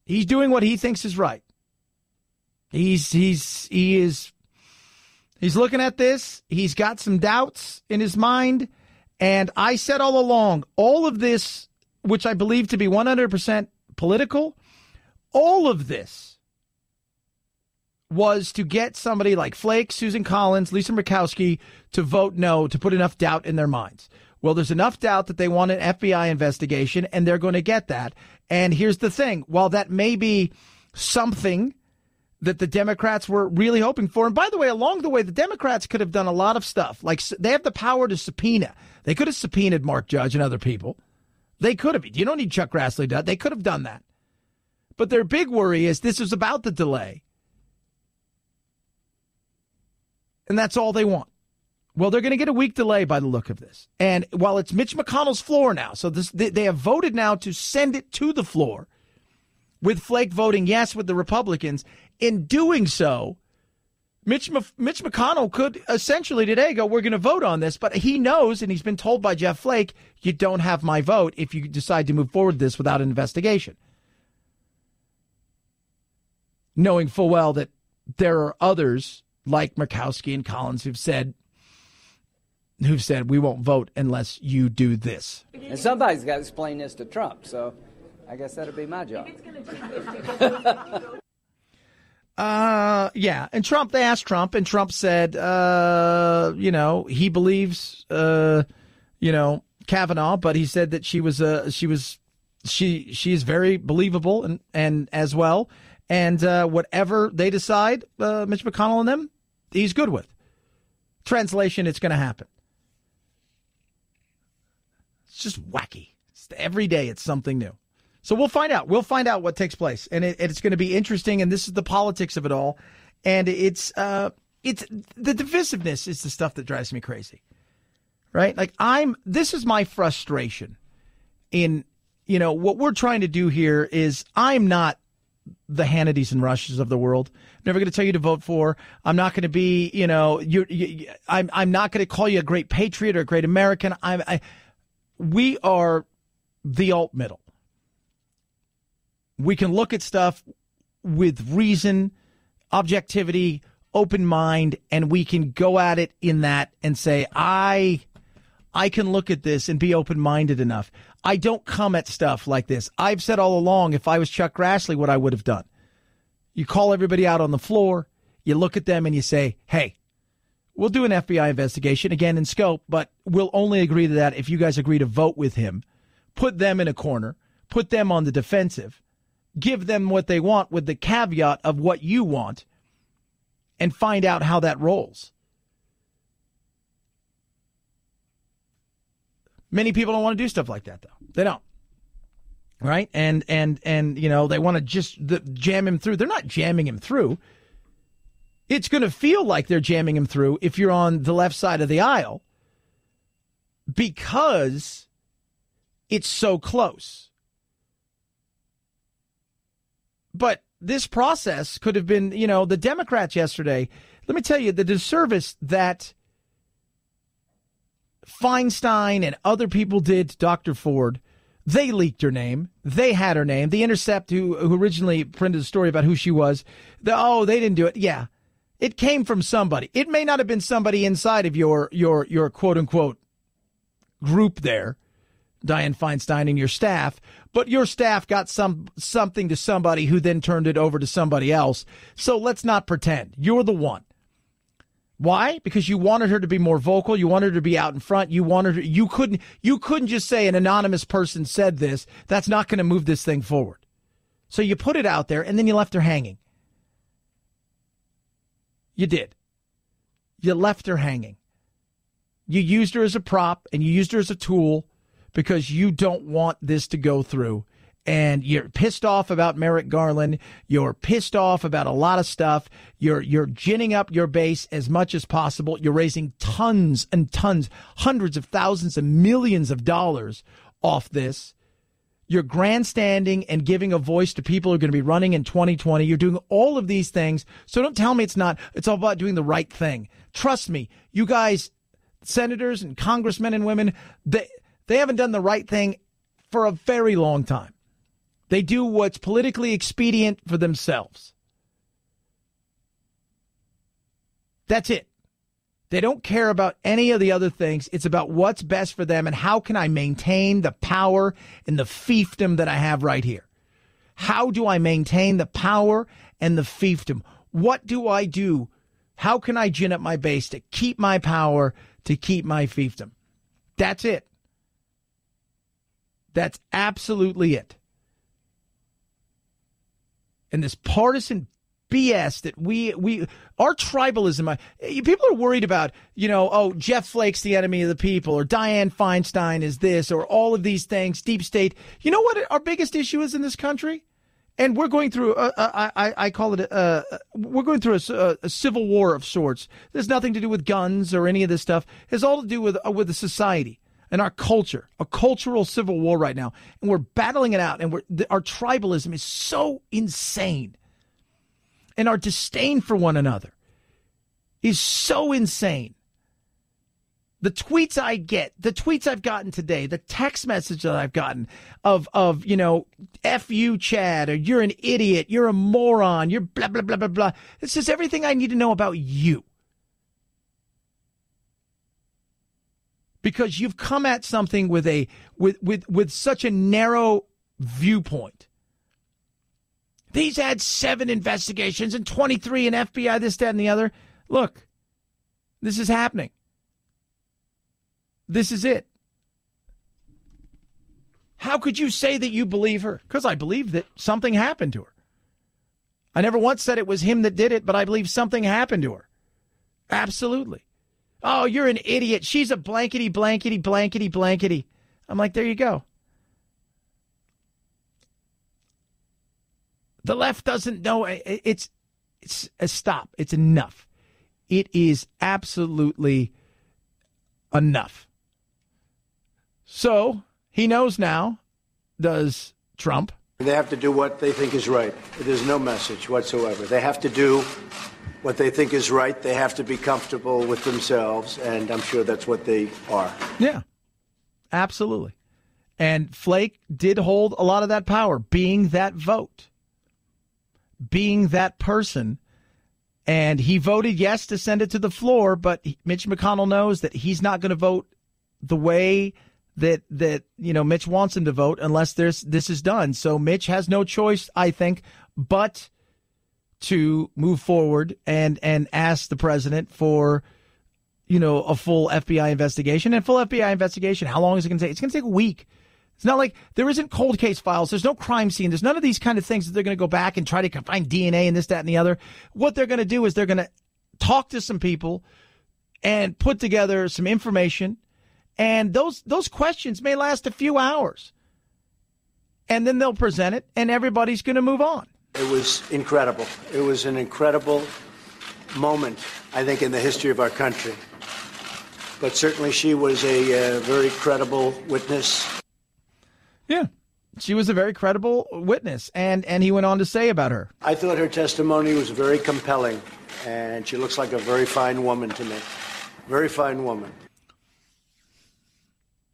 He's doing what he thinks is right. He's looking at this. He's got some doubts in his mind. And I said all along, all of this, which I believe to be 100% political, all of this was to get somebody like Flake, Susan Collins, Lisa Murkowski to vote no, to put enough doubt in their minds. Well, there's enough doubt that they want an FBI investigation, and they're going to get that. And here's the thing. While that may be something that the Democrats were really hoping for, and by the way, along the way, the Democrats could have done a lot of stuff. Like, they have the power to subpoena. They could have subpoenaed Mark Judge and other people. They could have. You don't need Chuck Grassley to. They could have done that. But their big worry is this is about the delay. And that's all they want. Well, they're going to get a week delay by the look of this. And while it's Mitch McConnell's floor now, so they have voted now to send it to the floor with Flake voting yes with the Republicans. In doing so, Mitch McConnell could essentially today go, we're going to vote on this. But he knows, and he's been told by Jeff Flake, you don't have my vote if you decide to move forward with this without an investigation. Knowing full well that there are others like Murkowski and Collins who've said we won't vote unless you do this. And somebody's got to explain this to Trump, so I guess that'll be my job. Yeah. And Trump, they asked Trump, and Trump said, he believes, Kavanaugh, but he said that she is very believable and as well. And whatever they decide, Mitch McConnell and them, he's good with. Translation, it's going to happen. It's just wacky. Every day it's something new. So we'll find out. We'll find out what takes place. And it's going to be interesting. And this is the politics of it all. And it's the divisiveness is the stuff that drives me crazy. Right? Like this is my frustration in, what we're trying to do here is I'm not the Hannitys and Rushes of the world. I'm never going to tell you to vote for. I'm not going to be, I'm not going to call you a great patriot or a great American. We are the alt middle. We can look at stuff with reason, objectivity, open mind, and we can go at it in that and say, I can look at this and be open-minded enough. I don't come at stuff like this. I've said all along, if I was Chuck Grassley, what I would have done. You call everybody out on the floor, you look at them and you say, hey, we'll do an FBI investigation, again in scope, but we'll only agree to that if you guys agree to vote with him. Put them in a corner, put them on the defensive, give them what they want with the caveat of what you want, and find out how that rolls. Many people don't want to do stuff like that, though. They don't. Right? And they want to just jam him through. They're not jamming him through. It's going to feel like they're jamming him through if you're on the left side of the aisle because it's so close. But this process could have been, the Democrats yesterday. Let me tell you the disservice that Feinstein and other people did to Dr. Ford. They leaked her name. They had her name. The Intercept, who originally printed a story about who she was, they didn't do it. Yeah, it came from somebody. It may not have been somebody inside of your quote unquote group there, Dianne Feinstein and your staff, but your staff got something to somebody who then turned it over to somebody else. So let's not pretend you're the one. Why? Because you wanted her to be more vocal. You wanted her to be out in front. You wanted her. You couldn't just say an anonymous person said this. That's not going to move this thing forward. So you put it out there and then you left her hanging. You did. You left her hanging. You used her as a prop and you used her as a tool because you don't want this to go through. And you're pissed off about Merrick Garland. You're pissed off about a lot of stuff. You're ginning up your base as much as possible. You're raising tons and tons, hundreds of thousands and millions of dollars off this. You're grandstanding and giving a voice to people who are going to be running in 2020. You're doing all of these things. So don't tell me it's not. It's all about doing the right thing. Trust me, you guys, senators and congressmen and women, they haven't done the right thing for a very long time. They do what's politically expedient for themselves. That's it. They don't care about any of the other things. It's about what's best for them and how can I maintain the power and the fiefdom that I have right here. How do I maintain the power and the fiefdom? What do I do? How can I gin up my base to keep my power, to keep my fiefdom? That's it. That's absolutely it. And this partisan BS that our tribalism. People are worried about, Jeff Flake's the enemy of the people, or Dianne Feinstein is this, or all of these things, deep state. You know what our biggest issue is in this country? And we're going through, I call it, we're going through a civil war of sorts. There's nothing to do with guns or any of this stuff. It has all to do with the society and our culture, a cultural civil war right now. And we're battling it out. And our tribalism is so insane. And our disdain for one another is so insane. The tweets I get, the tweets I've gotten today, the text message that I've gotten of F you, Chad, or you're an idiot, you're a moron, you're blah, blah, blah, blah, blah. It's just everything I need to know about you. Because you've come at something with such a narrow viewpoint. These had 7 investigations and 23 in FBI, this, that, and the other. Look, this is happening. This is it. How could you say that you believe her? Because I believe that something happened to her. I never once said it was him that did it, but I believe something happened to her. Absolutely. Oh, you're an idiot. She's a blankety, blankety, blankety, blankety. I'm like, there you go. The left doesn't know. It's a stop. It's enough. It is absolutely enough. So he knows now, does Trump. They have to do what they think is right. There's no message whatsoever. They have to do what they think is right. They have to be comfortable with themselves, and I'm sure that's what they are. Yeah, absolutely. And Flake did hold a lot of that power, being that vote, being that person. And he voted yes to send it to the floor, but Mitch McConnell knows that he's not going to vote the way that Mitch wants him to vote unless this is done. So Mitch has no choice, I think, but to move forward and ask the president for, a full FBI investigation. And full FBI investigation, how long is it going to take? It's going to take a week. It's not like there isn't cold case files. There's no crime scene. There's none of these kind of things that they're going to go back and try to find DNA and this, that, and the other. What they're going to do is they're going to talk to some people and put together some information. And those questions may last a few hours. And then they'll present it, and everybody's going to move on. It was incredible. It was an incredible moment, I think, in the history of our country. But certainly she was a very credible witness. Yeah, she was a very credible witness, and he went on to say about her. I thought her testimony was very compelling, and she looks like a very fine woman to me. Very fine woman.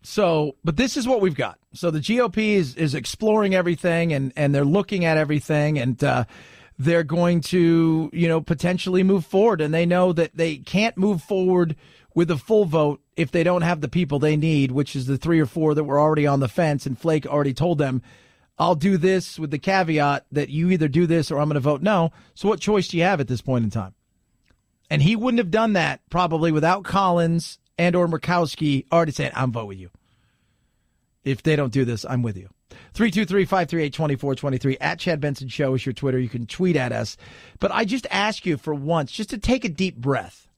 So, but this is what we've got. So the GOP is exploring everything, and they're looking at everything, and they're going to, potentially move forward. And they know that they can't move forward with a full vote if they don't have the people they need, which is the 3 or 4 that were already on the fence. And Flake already told them, I'll do this with the caveat that you either do this or I'm going to vote no. So what choice do you have at this point in time? And he wouldn't have done that probably without Collins and or Murkowski already saying, I'm vote with you. If they don't do this, I'm with you. 323-538-2423 at Chad Benson Show is your Twitter. You can tweet at us. But I just ask you for once just to take a deep breath.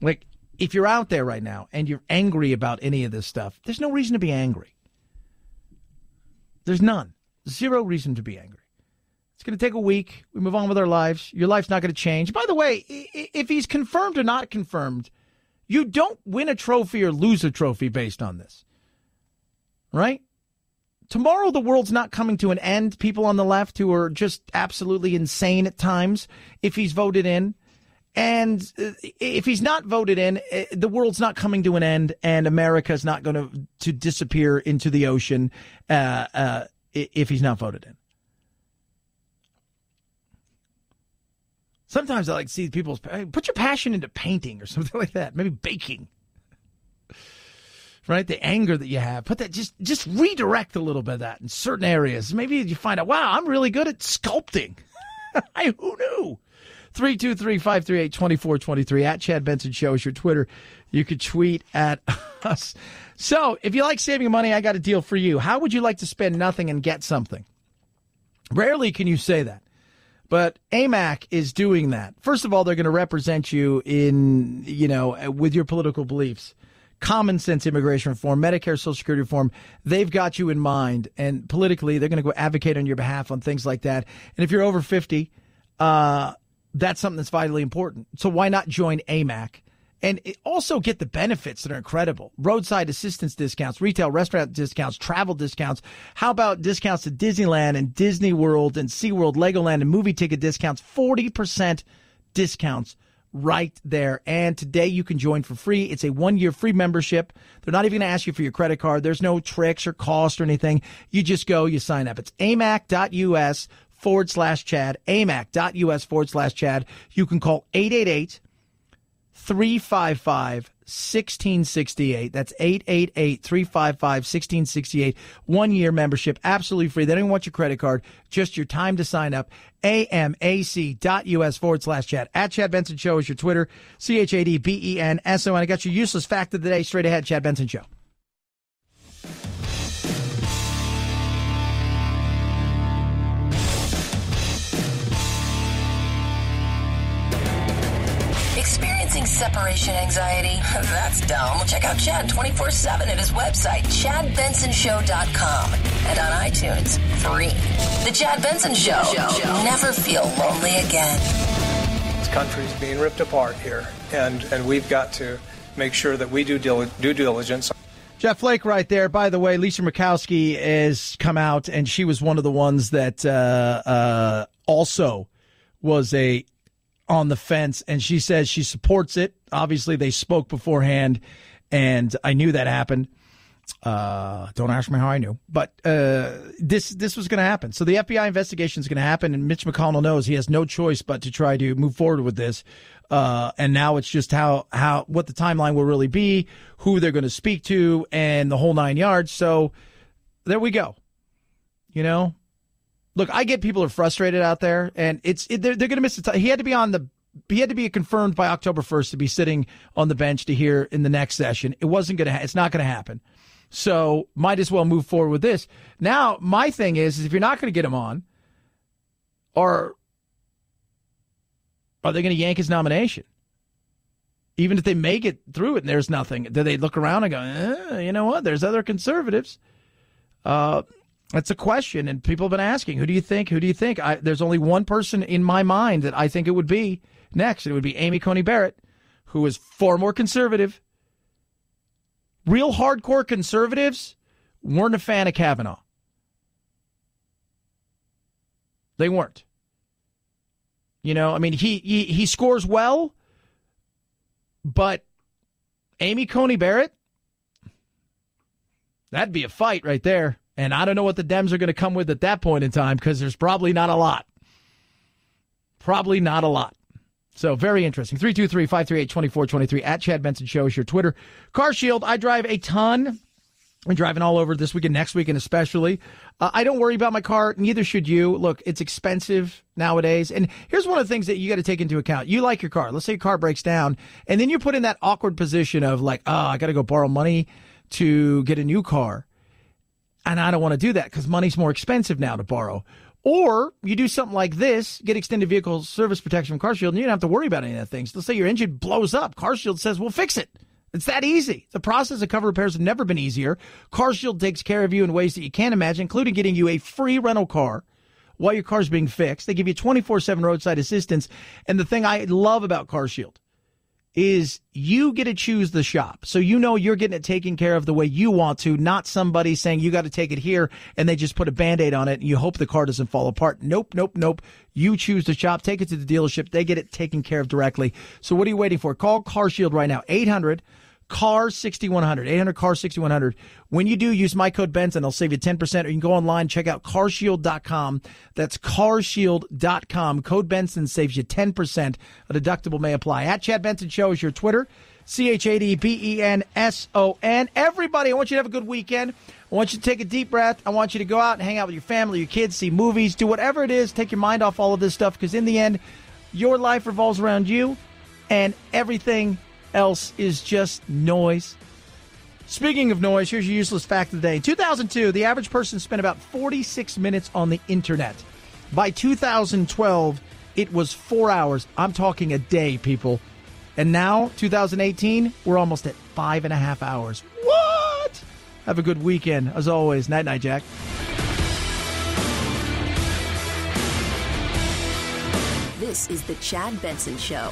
Like, if you're out there right now and you're angry about any of this stuff, there's no reason to be angry. There's none. Zero reason to be angry. It's going to take a week. We move on with our lives. Your life's not going to change. By the way, if he's confirmed or not confirmed, you don't win a trophy or lose a trophy based on this. Right? Tomorrow, the world's not coming to an end. People on the left who are just absolutely insane at times, if he's voted in. And if he's not voted in, the world's not coming to an end, and America's not going to disappear into the ocean if he's not voted in. Sometimes I like to see people put your passion into painting or something like that, maybe baking. Right? The anger that you have, put that, just redirect a little bit of that in certain areas. Maybe you find out, wow, I'm really good at sculpting. Who knew? 323-538-2423 at Chad Benson Show is your Twitter. You could tweet at us. So if you like saving money, I got a deal for you. How would you like to spend nothing and get something? Rarely can you say that. But AMAC is doing that. First of all, they're going to represent you in, with your political beliefs. Common sense immigration reform, Medicare, Social Security reform, they've got you in mind. And politically, they're going to go advocate on your behalf on things like that. And if you're over 50, that's something that's vitally important. So why not join AMAC? And also get the benefits that are incredible. Roadside assistance discounts, retail restaurant discounts, travel discounts. How about discounts to Disneyland and Disney World and SeaWorld, Legoland, and movie ticket discounts? 40% discounts right there. And today you can join for free. It's a 1-year free membership. They're not even going to ask you for your credit card. There's no tricks or cost or anything. You just go, you sign up. It's amac.us/Chad, amac.us/Chad. You can call 888-355-1668. That's 888-355-1668. 1-year membership, absolutely free. They don't even want your credit card, just your time to sign up. amac.us/Chad. At Chad Benson Show is your Twitter. ChadBenson. I got your useless fact of the day straight ahead. Chad Benson Show. Experiencing separation anxiety? That's dumb. Check out Chad 24/7 at his website, ChadBensonShow.com, and on iTunes, free. The Chad Benson Show. Never feel lonely again. This country's being ripped apart here, and we've got to make sure that we do due diligence. Jeff Flake right there. By the way, Lisa Murkowski has come out, and she was one of the ones that also was on the fence, and she says she supports it. Obviously, they spoke beforehand, and I knew that happened. Don't ask me how I knew, but this was going to happen. So the FBI investigation is going to happen, and Mitch McConnell knows he has no choice but to try to move forward with this. And now it's just what the timeline will really be, who they're going to speak to, and the whole 9 yards. So there we go. Look, I get people are frustrated out there, and they're going to miss the time. He had to be confirmed by October 1st to be sitting on the bench to hear in the next session. It wasn't going to. It's not going to happen. So might as well move forward with this. Now, my thing is if you're not going to get him on, or are they going to yank his nomination? Even if they make it through it and there's nothing, do they look around and go, you know what? There's other conservatives. That's a question, and people have been asking, who do you think? There's only one person in my mind that I think it would be next. It would be Amy Coney Barrett, who is far more conservative. Real hardcore conservatives weren't a fan of Kavanaugh. They weren't. He scores well, but Amy Coney Barrett, that'd be a fight right there. And I don't know what the Dems are going to come with at that point in time, because there's probably not a lot. So very interesting. 323-538-2423 at Chad Benson Show is your Twitter. Car Shield, I drive a ton. I'm driving all over this weekend, next weekend especially. I don't worry about my car. Neither should you. Look, it's expensive nowadays. And here's one of the things that you got to take into account. You like your car. Let's say your car breaks down. And then you're put in that awkward position of like, I got to go borrow money to get a new car. And I don't want to do that because money's more expensive now to borrow. Or you do something like this, get extended vehicle service protection from Car Shield, and you don't have to worry about any of that things. Let's say your engine blows up. Car Shield says, we'll fix it. It's that easy. The process of cover repairs has never been easier. Car Shield takes care of you in ways that you can't imagine, including getting you a free rental car while your car's being fixed. They give you 24/7 roadside assistance. And the thing I love about Car Shield is you get to choose the shop. So you're getting it taken care of the way you want to, not somebody saying you got to take it here and they just put a Band-Aid on it and you hope the car doesn't fall apart. Nope. You choose the shop, take it to the dealership. They get it taken care of directly. So what are you waiting for? Call Car Shield right now. 800-CAR-6100. 800-CAR-6100. When you do, use my code Benson. I'll save you 10%. Or you can go online, check out carshield.com. That's carshield.com. Code Benson saves you 10%. A deductible may apply. At Chad Benson Show is your Twitter. ChadBenson. Everybody, I want you to have a good weekend. I want you to take a deep breath. I want you to go out and hang out with your family, your kids, see movies, do whatever it is. Take your mind off all of this stuff, because in the end, your life revolves around you, and everything else is just noise. Speaking of noise, here's your useless fact of the day. In 2002, the average person spent about 46 minutes on the internet. By 2012, it was 4 hours. I'm talking a day, people. And now, 2018, we're almost at 5.5 hours. What? Have a good weekend. As always, night-night, Jack. This is the Chad Benson Show.